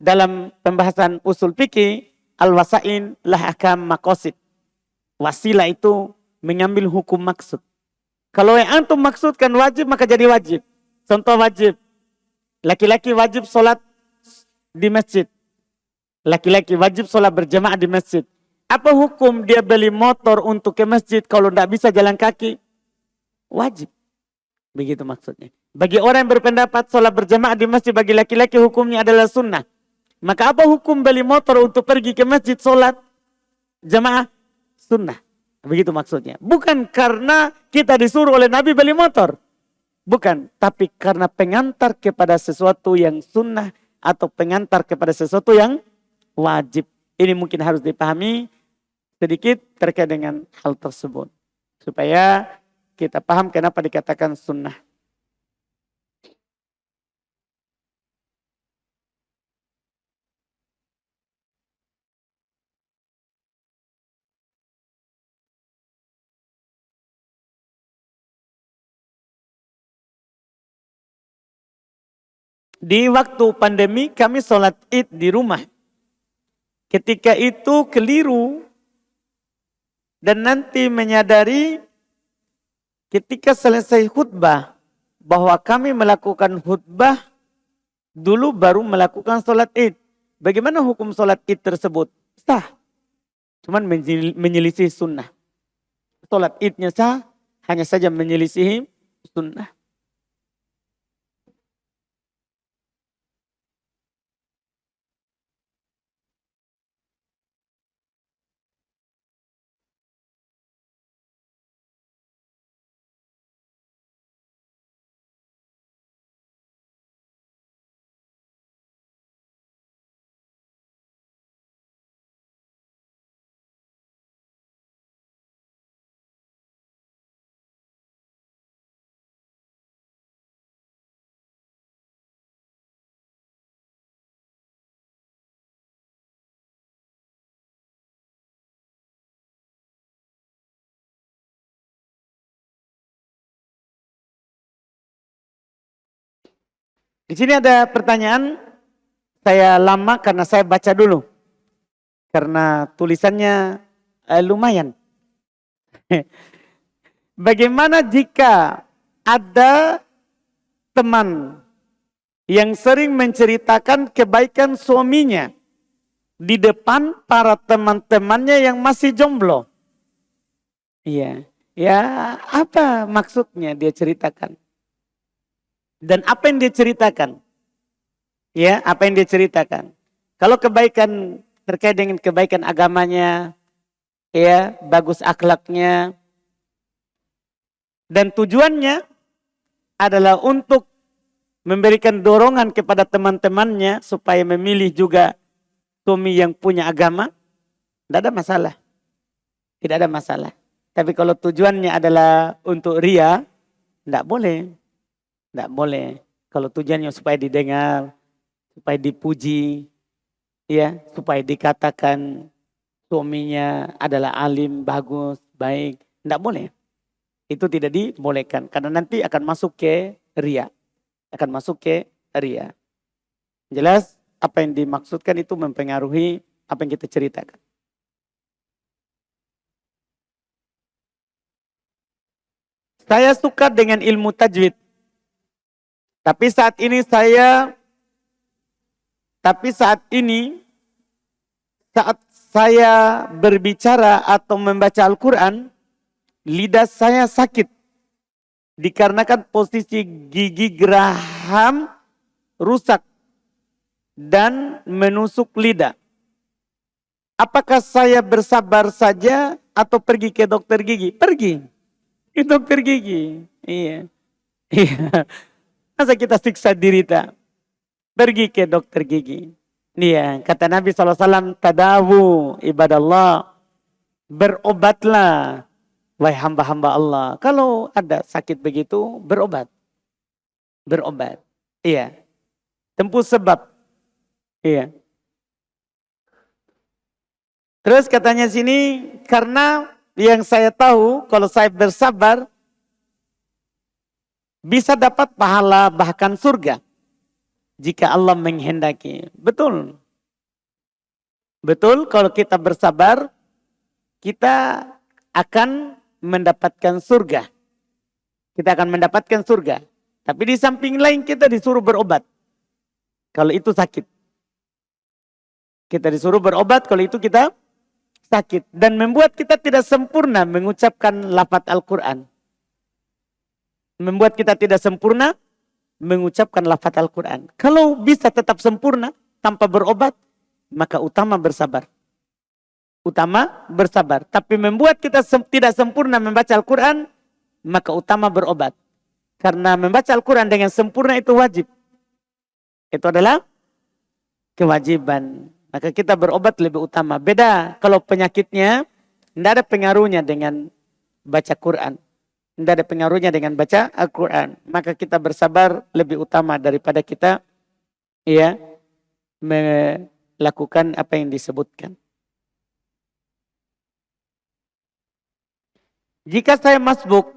dalam pembahasan usul fikih, al-wasain lah ahkam maqasid. Wasilah itu mengambil hukum maksud. Kalau yang antum maksudkan wajib maka jadi wajib. Contoh wajib. Laki-laki wajib sholat di masjid. Laki-laki wajib sholat berjamaah di masjid. Apa hukum dia beli motor untuk ke masjid kalau tidak bisa jalan kaki? Wajib. Begitu maksudnya. Bagi orang yang berpendapat sholat berjamaah di masjid bagi laki-laki hukumnya adalah sunnah. Maka apa hukum beli motor untuk pergi ke masjid sholat jamaah? Sunnah. Begitu maksudnya. Bukan karena kita disuruh oleh Nabi beli motor. Bukan. Tapi karena pengantar kepada sesuatu yang sunnah atau pengantar kepada sesuatu yang wajib. Ini mungkin harus dipahami sedikit terkait dengan hal tersebut. Supaya kita paham kenapa dikatakan sunnah. Di waktu pandemi kami sholat Id di rumah. ketika itu keliru dan nanti menyadari ketika selesai khutbah bahwa kami melakukan khutbah dulu baru melakukan sholat id. Bagaimana hukum sholat id tersebut? Sah. Cuman menyelisih sunnah. Sholat idnya sah, hanya saja menyelisihi sunnah. Di sini ada pertanyaan, saya lama karena saya baca dulu. Karena tulisannya lumayan. Bagaimana jika ada teman yang sering menceritakan kebaikan suaminya di depan para teman-temannya yang masih jomblo? Iya, ya apa maksudnya dia ceritakan? Dan apa yang dia ceritakan? Ya, apa yang dia ceritakan? Kalau kebaikan terkait dengan kebaikan agamanya, ya, bagus akhlaknya, dan tujuannya adalah untuk memberikan dorongan kepada teman-temannya supaya memilih juga suami yang punya agama, tidak ada masalah. Tidak ada masalah. Tapi kalau tujuannya adalah untuk ria, tidak boleh. Tidak boleh. Kalau tujuannya supaya didengar, supaya dipuji, ya, supaya dikatakan suaminya adalah alim, bagus, baik, tidak boleh. Itu tidak dibolehkan karena nanti akan masuk ke ria. Akan masuk ke ria. Jelas apa yang dimaksudkan itu mempengaruhi apa yang kita ceritakan. Saya suka dengan ilmu tajwid. Tapi saat ini saat saya berbicara atau membaca Al-Quran, lidah saya sakit. Dikarenakan posisi gigi geraham rusak dan menusuk lidah. Apakah saya bersabar saja atau pergi ke dokter gigi? Pergi ke dokter gigi. Iya. Iya. Masa kita siksa diri tak? Pergi ke dokter gigi. Iya, kata Nabi SAW, tadawu ibadallah. Berobatlah, wahai hamba-hamba Allah. Kalau ada sakit begitu, berobat. Berobat. Iya. Tempuh sebab. Iya. Terus katanya sini, karena yang saya tahu, kalau saya bersabar, bisa dapat pahala bahkan surga. Jika Allah menghendaki. Betul. Betul, kalau kita bersabar, kita akan mendapatkan surga. Kita akan mendapatkan surga. Tapi di samping lain kita disuruh berobat. Kalau itu sakit. Kita disuruh berobat kalau itu kita sakit. Dan membuat kita tidak sempurna mengucapkan lafaz Al-Quran. Membuat kita tidak sempurna mengucapkan lafaz Al-Quran. Kalau bisa tetap sempurna tanpa berobat, maka utama bersabar. Utama bersabar. Tapi membuat kita tidak sempurna membaca Al-Quran, maka utama berobat. Karena membaca Al-Quran dengan sempurna itu wajib. Itu adalah kewajiban. Maka kita berobat lebih utama. Beda kalau penyakitnya tidak ada pengaruhnya dengan baca Quran. Tidak ada pengaruhnya dengan baca Al-Quran. Maka kita bersabar lebih utama daripada kita ya melakukan apa yang disebutkan. Jika saya masbuk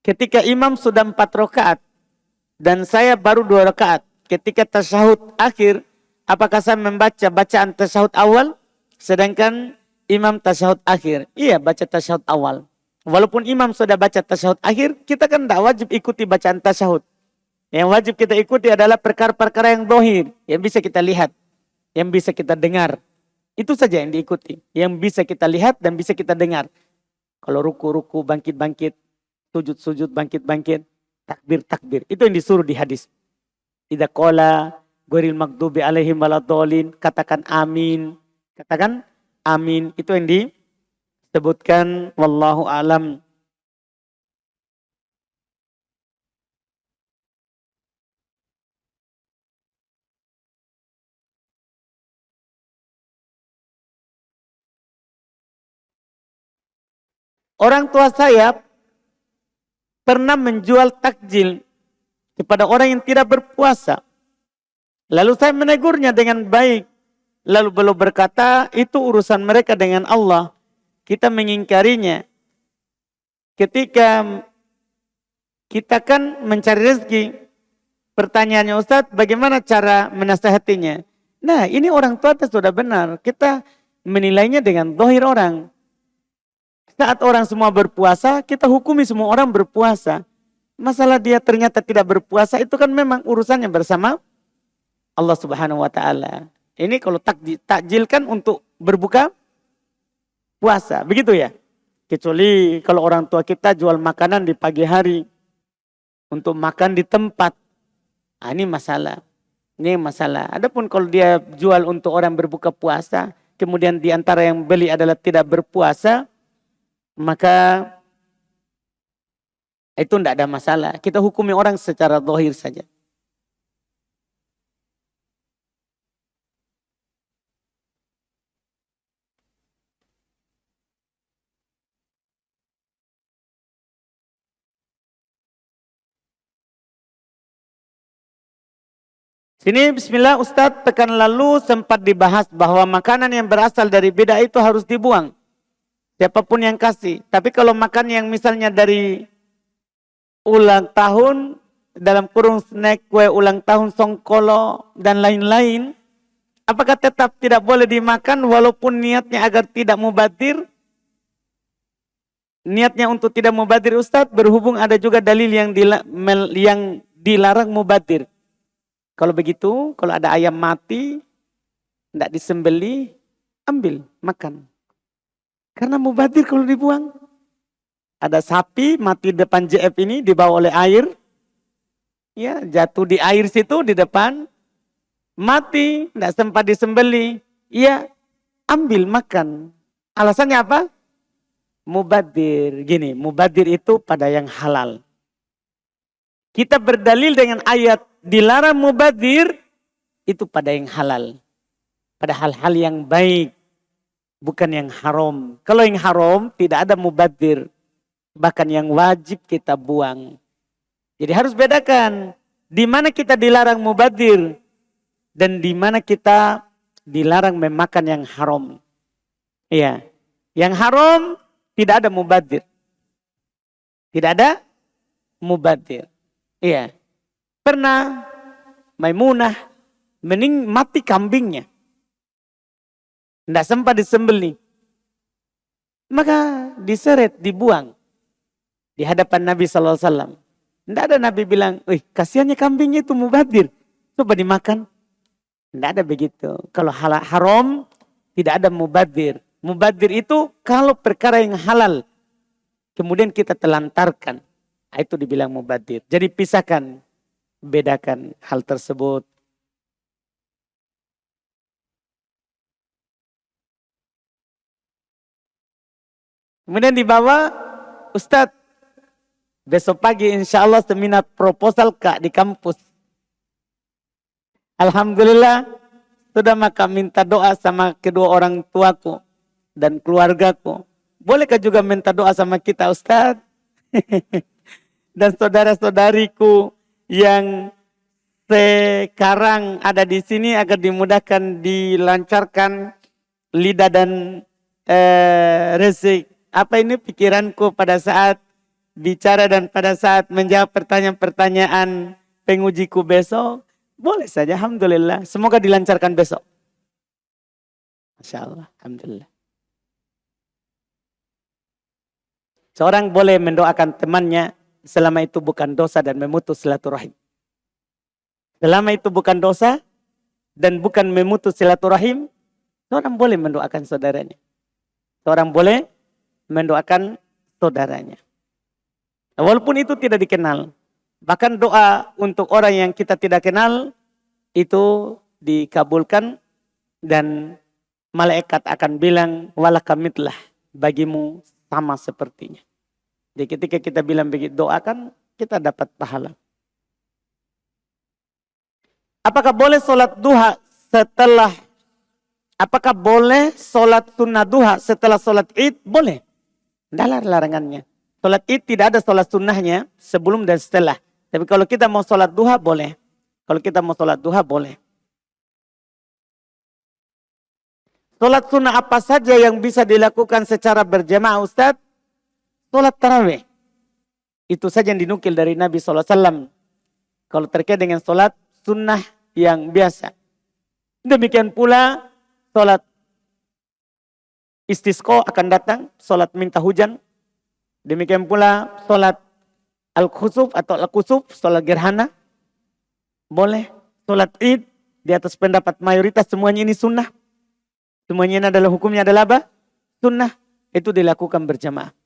ketika imam sudah 4 rakaat dan saya baru 2 rakaat, ketika tasyahud akhir, apakah saya membaca bacaan tasyahud awal? Sedangkan imam tasyahud akhir, iya baca tasyahud awal. Walaupun imam sudah baca tasyahud akhir, kita kan tidak wajib ikuti bacaan tasyahud. Yang wajib kita ikuti adalah perkara-perkara yang zahir, yang bisa kita lihat, yang bisa kita dengar. Itu saja yang diikuti, yang bisa kita lihat dan bisa kita dengar. Kalau ruku-ruku, bangkit-bangkit, sujud-sujud, bangkit-bangkit, takbir-takbir. Itu yang disuruh di hadis. Idza qala ghairil maghdubi alaihim waladhdallin, katakan amin. Katakan amin. Itu yang disebutkan, wallahu alam. Orang tua saya pernah menjual takjil kepada orang yang tidak berpuasa. Lalu saya menegurnya dengan baik. Lalu beliau berkata, itu urusan mereka dengan Allah. Kita mengingkarinya. Ketika kita kan mencari rezeki. Pertanyaannya Ustadz, bagaimana cara menasihatinya? Nah, ini orang tua sudah benar. Kita menilainya dengan zahir orang. Saat orang semua berpuasa, kita hukumi semua orang berpuasa. Masalah dia ternyata tidak berpuasa, itu kan memang urusannya bersama Allah Subhanahu wa Ta'ala. Ini kalau takjil kan untuk berbuka puasa, begitu ya. Kecuali kalau orang tua kita jual makanan di pagi hari untuk makan di tempat. Nah, ini masalah. Ini masalah. Adapun kalau dia jual untuk orang berbuka puasa, kemudian di antara yang beli adalah tidak berpuasa, maka itu tidak ada masalah. Kita hukumi orang secara zahir saja. Sini bismillah Ustadz, pekan lalu sempat dibahas bahwa makanan yang berasal dari bid'ah itu harus dibuang. Siapapun yang kasih. Tapi kalau makan yang misalnya dari ulang tahun, dalam kurung snack, kue ulang tahun, songkolo, dan lain-lain, apakah tetap tidak boleh dimakan walaupun niatnya agar tidak mubadir? Niatnya untuk tidak mubadir Ustadz, berhubung ada juga dalil yang dilarang mubadir. Kalau begitu, kalau ada ayam mati, tidak disembeli, ambil, makan. Karena mubadir kalau dibuang. Ada sapi mati depan JF ini dibawa oleh air. Ya, jatuh di air situ di depan. Mati, tidak sempat disembeli. Ya, ambil, makan. Alasannya apa? Mubadir. Gini, mubadir itu pada yang halal. Kita berdalil dengan ayat dilarang mubadir itu pada yang halal. Pada hal-hal yang baik. Bukan yang haram. Kalau yang haram tidak ada mubadir. Bahkan yang wajib kita buang. Jadi harus bedakan. Di mana kita dilarang mubadir. Dan di mana kita dilarang memakan yang haram. Iya. Yang haram tidak ada mubadir. Tidak ada mubadir. Iya. Pernah Maimunah mati kambingnya. Tidak sempat disembeli. Maka diseret, dibuang. Di hadapan Nabi SAW. Tidak ada Nabi bilang, kasihannya kambingnya itu mubadir. Coba dimakan. Tidak ada begitu. Kalau haram, tidak ada mubadir. Mubadir itu kalau perkara yang halal. Kemudian kita telantarkan. Itu dibilang mubadir. Jadi pisahkan. Bedakan hal tersebut. Kemudian dibawa, Ustadz, besok pagi insya Allah seminar proposal Kak di kampus. Alhamdulillah, sudah maka minta doa sama kedua orang tuaku dan keluargaku. Bolehkah juga minta doa sama kita Ustadz? Dan saudara-saudariku yang sekarang ada di sini agar dimudahkan dilancarkan lidah dan rezeki. Apa ini pikiranku pada saat bicara dan pada saat menjawab pertanyaan-pertanyaan pengujiku besok? Boleh saja, alhamdulillah. Semoga dilancarkan besok. Masya Allah, alhamdulillah. Seorang boleh mendoakan temannya selama itu bukan dosa dan memutus silaturahim. Selama itu bukan dosa dan bukan memutus silaturahim, seorang boleh mendoakan saudaranya. Seorang boleh mendoakan saudaranya. Walaupun itu tidak dikenal. Bahkan doa untuk orang yang kita tidak kenal itu dikabulkan dan malaikat akan bilang walakamitlah, bagimu sama sepertinya. Jadi ketika kita bilang begitu doakan, kita dapat pahala. Apakah boleh sholat duha setelah, apakah boleh sholat sunnah duha setelah sholat id? Boleh. Tidak ada larangannya. Sholat id tidak ada sholat sunnahnya sebelum dan setelah. Tapi kalau kita mau sholat duha boleh. Kalau kita mau sholat duha boleh. Sholat sunnah apa saja yang bisa dilakukan secara berjamaah Ustadz? Sholat tarawih. Itu saja yang dinukil dari Nabi SAW. Kalau terkait dengan sholat sunnah yang biasa. Demikian pula sholat istisqa akan datang. Sholat minta hujan. Demikian pula sholat al-khusuf atau al-kusuf. Sholat gerhana. Boleh. Sholat id. Di atas pendapat mayoritas semuanya ini sunnah. Semuanya ini adalah hukumnya adalah apa? Sunnah. Itu dilakukan berjamaah.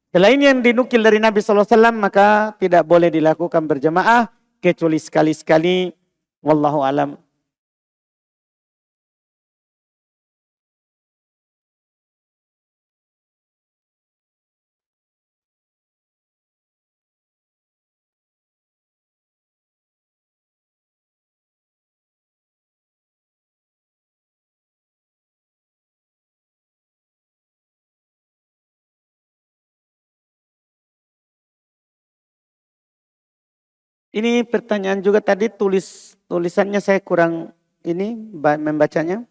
Selain yang dinukil dari Nabi SAW maka tidak boleh dilakukan berjamaah. Kecuali sekali-sekali. Wallahu alam. Ini pertanyaan juga tadi tulisannya saya kurang ini membacanya.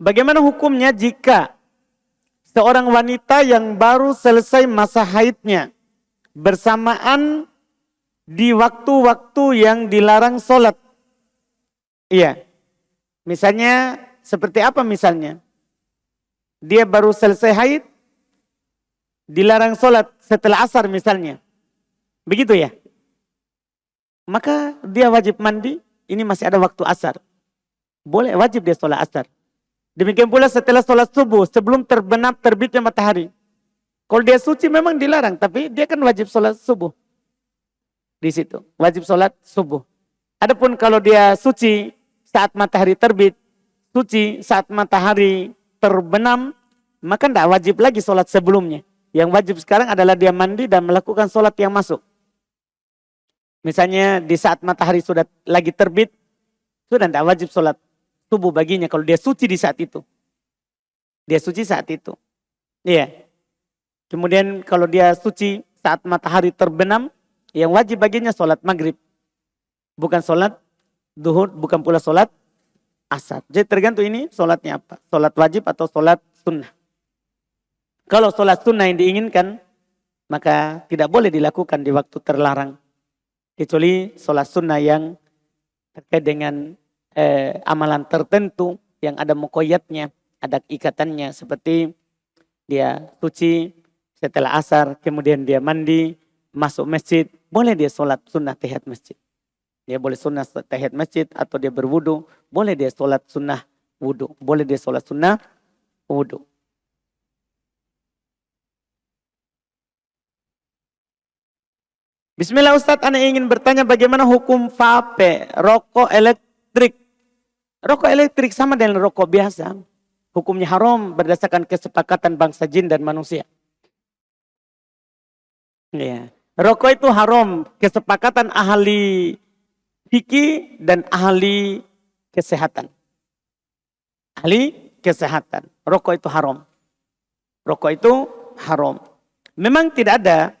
Bagaimana hukumnya jika seorang wanita yang baru selesai masa haidnya bersamaan di waktu-waktu yang dilarang sholat? Iya. Misalnya seperti apa misalnya? Dia baru selesai haid, dilarang sholat setelah asar misalnya. Begitu ya. Maka dia wajib mandi, ini masih ada waktu asar. Boleh, wajib dia sholat asar. Demikian pula setelah sholat subuh, sebelum terbenam terbitnya matahari. Kalau dia suci memang dilarang, tapi dia kan wajib sholat subuh. Di situ, wajib sholat subuh. Adapun kalau dia suci saat matahari terbit, suci saat matahari terbenam, maka tidak wajib lagi sholat sebelumnya. Yang wajib sekarang adalah dia mandi dan melakukan sholat yang masuk. Misalnya di saat matahari sudah lagi terbit, sudah tidak wajib sholat subuh baginya kalau dia suci di saat itu. Dia suci saat itu. Iya. Kemudian kalau dia suci saat matahari terbenam, yang wajib baginya sholat maghrib. Bukan sholat duhur, bukan pula sholat asar. Jadi tergantung ini sholatnya apa. Sholat wajib atau sholat sunnah. Kalau sholat sunnah yang diinginkan, maka tidak boleh dilakukan di waktu terlarang. Kecuali sholat sunnah yang terkait dengan amalan tertentu yang ada muqayyadnya, ada ikatannya. Seperti dia suci setelah asar, kemudian dia mandi, masuk masjid. Boleh dia sholat sunnah tahiyat masjid. Dia boleh sunnah tahiyat masjid atau dia berwudu. Boleh dia sholat sunnah wudu. Boleh dia sholat sunnah wudu. Bismillah Ustadz, Anda ingin bertanya bagaimana hukum vape, rokok elektrik. Rokok elektrik sama dengan rokok biasa. Hukumnya haram berdasarkan kesepakatan bangsa jin dan manusia. Ya. Rokok itu haram, kesepakatan ahli fikih dan ahli kesehatan. Ahli kesehatan. Rokok itu haram. Rokok itu haram. Memang tidak ada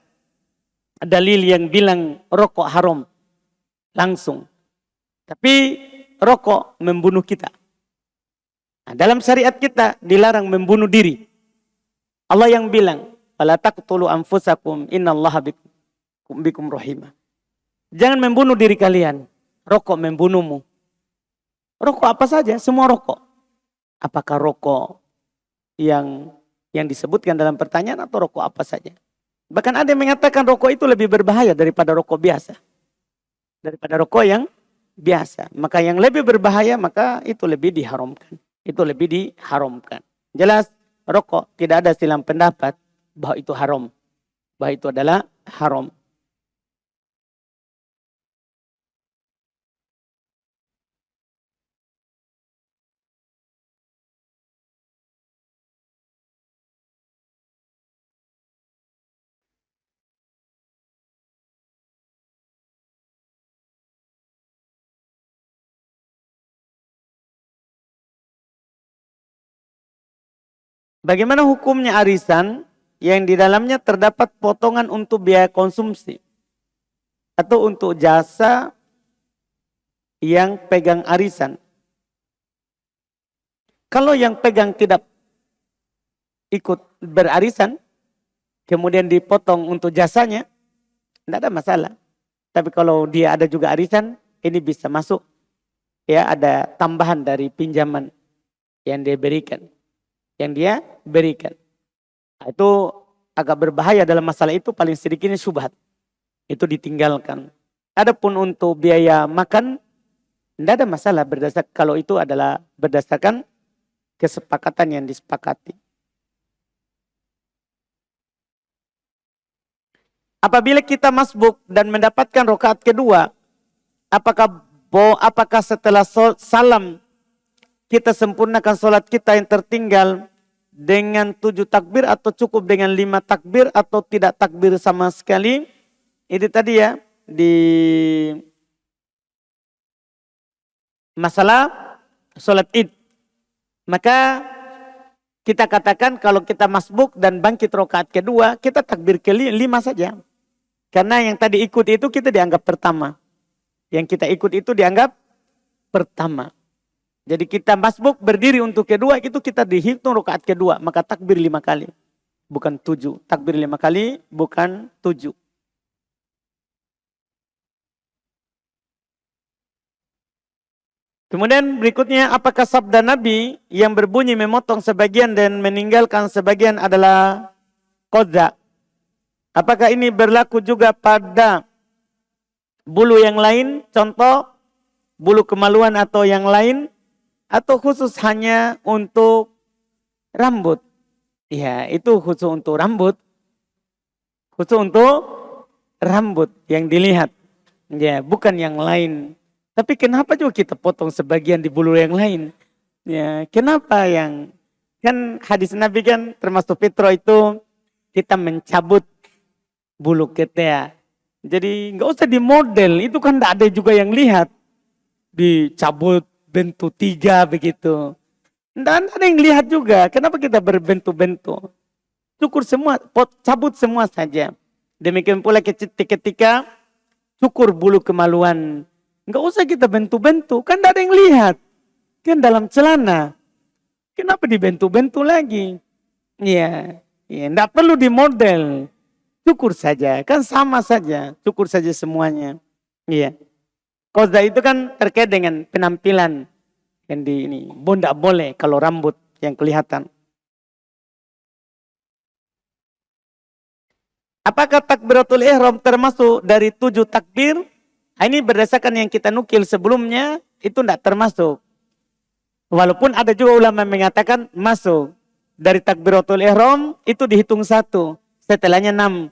dalil yang bilang rokok haram langsung. Tapi rokok membunuh kita. Nah, dalam syariat kita dilarang membunuh diri. Allah yang bilang, "Fala taqtulu anfusakum innallaha bikum rahimah." Jangan membunuh diri kalian. Rokok membunuhmu. Rokok apa saja, semua rokok. Apakah rokok yang disebutkan dalam pertanyaan atau rokok apa saja. Bahkan ada yang mengatakan rokok itu lebih berbahaya daripada rokok biasa. Daripada rokok yang biasa. Maka yang lebih berbahaya maka itu lebih diharamkan. Itu lebih diharamkan. Jelas rokok tidak ada silang pendapat bahwa itu haram. Bahwa itu adalah haram. Bagaimana hukumnya arisan yang di dalamnya terdapat potongan untuk biaya konsumsi atau untuk jasa yang pegang arisan? Kalau yang pegang tidak ikut berarisan, kemudian dipotong untuk jasanya, tidak ada masalah. Tapi kalau dia ada juga arisan, ini bisa masuk, ya ada tambahan dari pinjaman yang dia berikan. Yang dia berikan. Nah, itu agak berbahaya dalam masalah itu, paling sedikitnya syubhat. Itu ditinggalkan. Adapun untuk biaya makan, tidak ada masalah kalau itu adalah berdasarkan kesepakatan yang disepakati. Apabila kita masbuk dan mendapatkan rakaat kedua, apakah setelah salam kita sempurnakan sholat kita yang tertinggal dengan 7 takbir atau cukup dengan 5 takbir atau tidak takbir sama sekali? Itu tadi ya di masalah sholat id. Maka kita katakan kalau kita masbuk dan bangkit rakaat kedua, kita takbir ke-5 saja. Karena yang tadi ikut itu kita dianggap pertama. Yang kita ikut itu dianggap pertama. Jadi kita masbuk berdiri untuk kedua, itu kita dihitung rakaat kedua. Maka takbir 5 kali. Bukan 7. Takbir 5 kali, bukan 7. Kemudian berikutnya, apakah sabda Nabi yang berbunyi memotong sebagian dan meninggalkan sebagian adalah qadha? Apakah ini berlaku juga pada bulu yang lain? Contoh, bulu kemaluan atau yang lain? Atau khusus hanya untuk rambut? Ya, itu khusus untuk rambut. Khusus untuk rambut yang dilihat. Ya, bukan yang lain. Tapi kenapa juga kita potong sebagian di bulu yang lain? Ya, kenapa yang... Kan hadis Nabi kan termasuk fitro itu kita mencabut bulu ketiak. Jadi nggak usah dimodel, itu kan tidak ada juga yang lihat. Dicabut bentuk 3 begitu. Dan ada yang lihat juga, kenapa kita berbentuk-bentuk? Cukur semua, cabut semua saja. Demikian pula ketika cukur bulu kemaluan. Nggak usah kita bentuk-bentuk, kan tidak ada yang lihat. Kan dalam celana. Kenapa dibentuk-bentuk lagi? Iya, tidak perlu dimodel. Cukur saja, kan sama saja. Cukur saja semuanya. Iya. Qadha itu kan terkait dengan penampilan yang di ini. Tidak boleh kalau rambut yang kelihatan. Apakah takbiratul ihram termasuk dari 7 takbir? Ini berdasarkan yang kita nukil sebelumnya, itu tidak termasuk. Walaupun ada juga ulama mengatakan masuk. Dari takbiratul ihram itu dihitung 1. Setelahnya 6.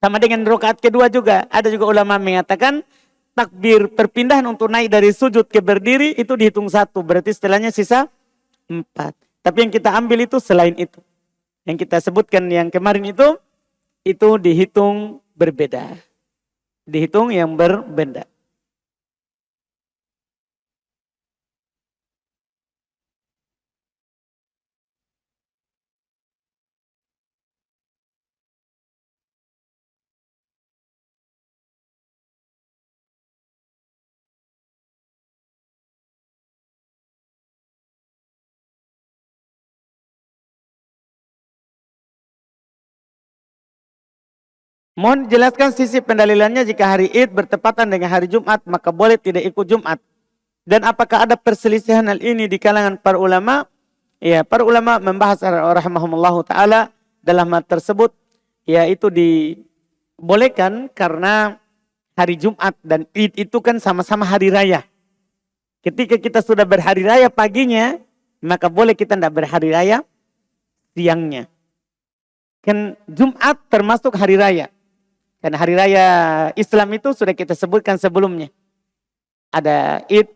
Sama dengan rakaat kedua juga. Ada juga ulama mengatakan takbir perpindahan untuk naik dari sujud ke berdiri itu dihitung 1. Berarti setelahnya sisa 4. Tapi yang kita ambil itu selain itu. Yang kita sebutkan yang kemarin itu dihitung berbeda. Dihitung yang berbeda. Mohon jelaskan sisi pendalilannya jika hari Id bertepatan dengan hari Jumat, maka boleh tidak ikut Jumat. Dan apakah ada perselisihan hal ini di kalangan para ulama? Ya, para ulama membahas rahimahumullah ta'ala dalam hal tersebut, yaitu dibolehkan karena hari Jumat dan Id itu kan sama-sama hari raya. Ketika kita sudah berhari raya paginya, maka boleh kita tidak berhari raya siangnya. Kan Jumat termasuk hari raya. Karena hari raya Islam itu sudah kita sebutkan sebelumnya. Ada Id,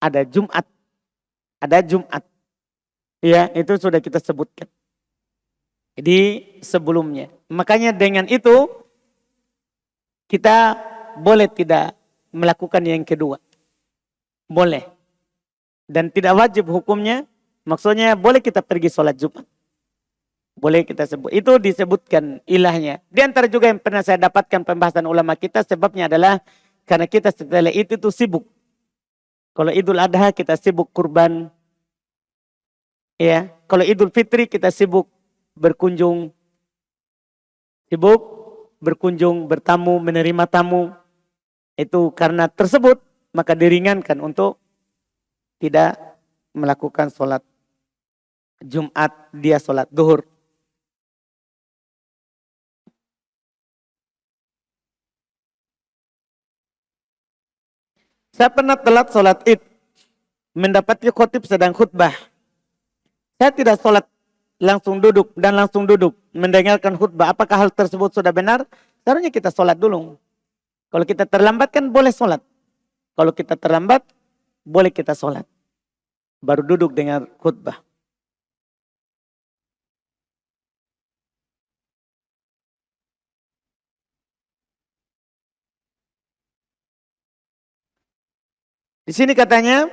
ada Jumat. Ada Jumat. Ya, itu sudah kita sebutkan. Di sebelumnya. Makanya dengan itu, kita boleh tidak melakukan yang kedua. Boleh. Dan tidak wajib hukumnya. Maksudnya boleh kita pergi sholat Jumat. Boleh kita sebut. Itu disebutkan ilahnya. Di antara juga yang pernah saya dapatkan pembahasan ulama kita, sebabnya adalah karena kita setelah itu sibuk. Kalau Idul Adha kita sibuk kurban. Ya, kalau Idul Fitri kita sibuk berkunjung. Sibuk berkunjung, bertamu, menerima tamu. Itu karena tersebut maka diringankan untuk tidak melakukan sholat Jumat, dia sholat duhur. Saya pernah telat sholat Id, mendapati khotib sedang khutbah. Saya tidak sholat, langsung duduk mendengarkan khutbah. Apakah hal tersebut sudah benar? Seharusnya kita sholat dulu. Kalau kita terlambat kan boleh sholat. Kalau kita terlambat, boleh kita sholat. Baru duduk dengar khutbah. Di sini katanya,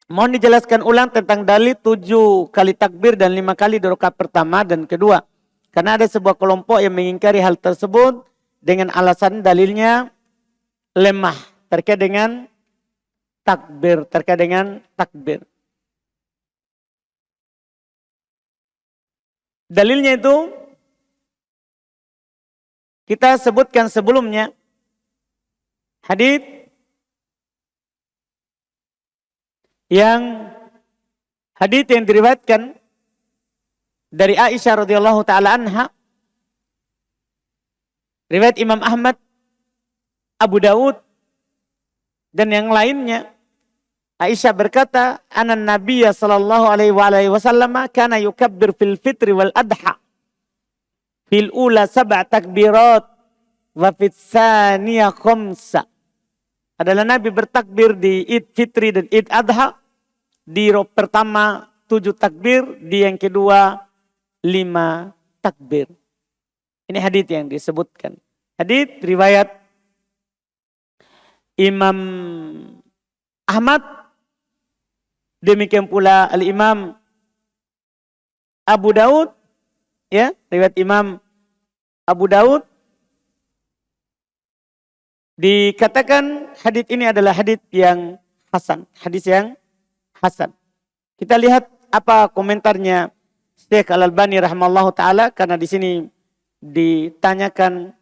mohon dijelaskan ulang tentang dalil 7 kali takbir dan 5 kali di rakaat pertama dan kedua. Karena ada sebuah kelompok yang mengingkari hal tersebut dengan alasan dalilnya lemah terkait dengan takbir. Dalilnya itu kita sebutkan sebelumnya hadits yang diriwayatkan dari Aisyah radhiyallahu taala anha, riwayat Imam Ahmad, Abu Daud dan yang lainnya. Aisyah berkata, "Anan Nabiyya sallallahu alaihi wasallam kana yukabbir fil fitri wal adha. Fil ula 7 takbirat wa fil tsaniyah 5." Adalah Nabi bertakbir di Id Fitri dan Id Adha. Di rakaat pertama 7 takbir, di yang kedua 5 takbir. Ini hadits yang disebutkan. Hadits riwayat Imam Ahmad, demikian pula Al-Imam Abu Daud, ya, riwayat Imam Abu Daud. Dikatakan hadits ini adalah hadits yang hasan, hadits yang hasan. Kita lihat apa komentarnya Syekh Al-Albani rahimallahu taala, karena di sini ditanyakan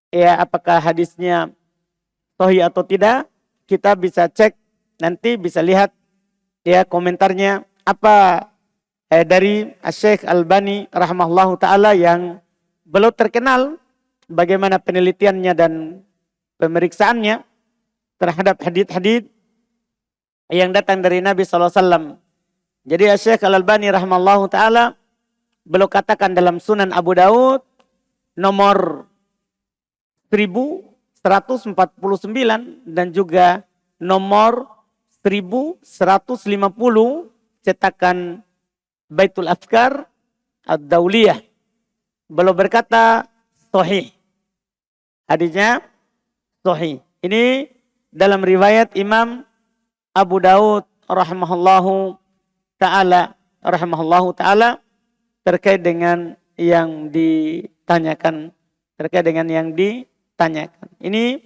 ya apakah hadisnya sahih atau tidak. Kita bisa cek nanti, bisa lihat ya komentarnya apa dari Syekh Al-Albani rahimallahu taala yang belum terkenal bagaimana penelitiannya dan pemeriksaannya terhadap hadits-hadits yang datang dari Nabi SAW. Jadi Syekh Al-Albani rahimallahu ta'ala beliau katakan dalam Sunan Abu Daud nomor 1149 dan juga nomor 1150 cetakan Baitul Afkar Ad-Dauliyah. Beliau berkata sahih. Hadisnya sahih. Ini dalam riwayat Imam Abu Daud rahimahullahu ta'ala terkait dengan yang ditanyakan. Ini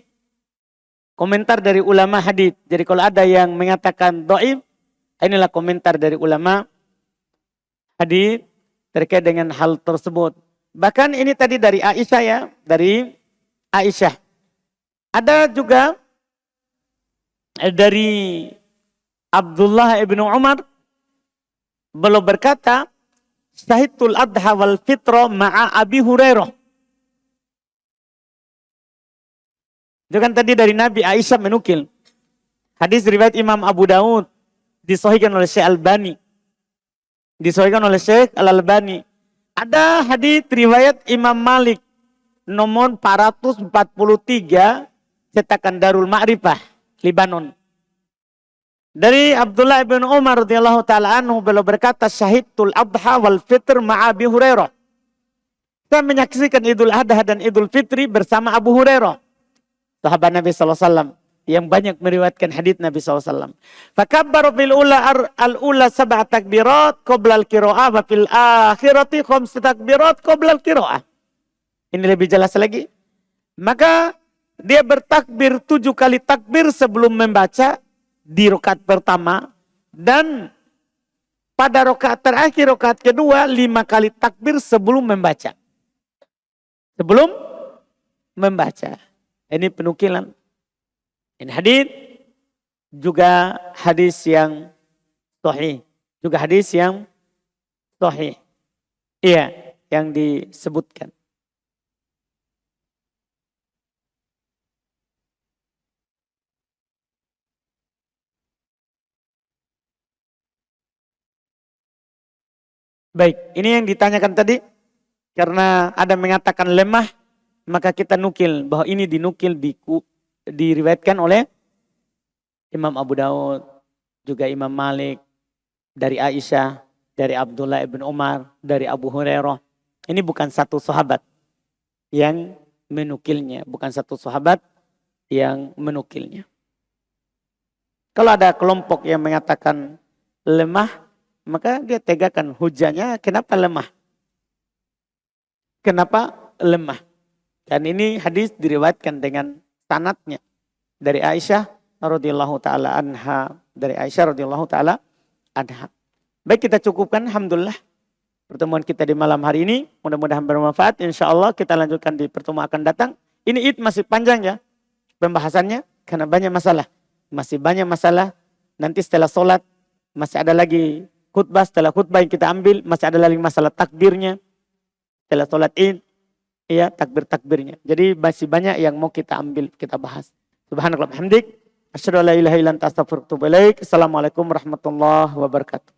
komentar dari ulama hadits. Jadi kalau ada yang mengatakan dhaif, inilah komentar dari ulama hadits terkait dengan hal tersebut. Bahkan ini tadi dari Aisyah ya, dari Aisyah. Ada juga dari Abdullah ibn Umar, beliau berkata, syahidul adha wal fitra ma'a Abi Hurairah. Itu kan tadi dari Nabi, Aisyah menukil. Hadis riwayat Imam Abu Daud, disahihkan oleh Syekh Albani. Disahihkan oleh Syekh Al-Albani. Ada hadis riwayat Imam Malik nomor 443 cetakan Darul Ma'rifah Libanon. Dari Abdullah bin Umar radhiyallahu taala anhu, beliau berkata, syahidul adha wal fitr ma'a Abi Hurairah. Saya menyaksikan Idul Adha dan Idul Fitri bersama Abu Hurairah, sahabat Nabi sallallahu alaihi wasallam yang banyak meriwayatkan hadits Nabi sallallahu alaihi wasallam. Fakabbaru fil ula sab'a takbirat qabla al-qira'ah wa fil akhirati khams takbirat qabla al-qira'ah. Ini lebih jelas lagi. Maka dia bertakbir 7 kali takbir sebelum membaca di rakaat pertama, dan pada rakaat terakhir, rakaat kedua, 5 kali takbir sebelum membaca. Sebelum membaca. Ini penukilan. Ini hadis juga hadis yang sahih. Juga hadis yang sahih. Iya, yang disebutkan. Baik, ini yang ditanyakan tadi. Karena ada mengatakan lemah, maka kita nukil bahwa ini dinukil, diriwayatkan oleh Imam Abu Daud, juga Imam Malik, dari Aisyah, dari Abdullah ibn Umar, dari Abu Hurairah. Ini bukan satu sahabat yang menukilnya, bukan satu sahabat yang menukilnya. Kalau ada kelompok yang mengatakan lemah, maka dia tegakkan hujahnya. Kenapa lemah? Kenapa lemah? Dan ini hadis diriwayatkan dengan sanadnya dari Aisyah radhiyallahu taala anha, dari Aisyah radhiyallahu taala anha. Baik, kita cukupkan, alhamdulillah, pertemuan kita di malam hari ini. Mudah-mudahan bermanfaat. Insyaallah kita lanjutkan di pertemuan akan datang. Ini Id masih panjang ya pembahasannya, karena banyak masalah. Masih banyak masalah. Nanti setelah sholat masih ada lagi khutbah, setelah khutbah yang kita ambil masih ada lagi masalah takbirnya. Setelah sholat Id, ya, takbir-takbirnya. Jadi masih banyak yang mau kita ambil, kita bahas. Subhanallah, hamdik. Asyhadu an la ilaha illa anta astaghfiruka wa atubu ilaik. Assalamualaikum warahmatullahi wabarakatuh.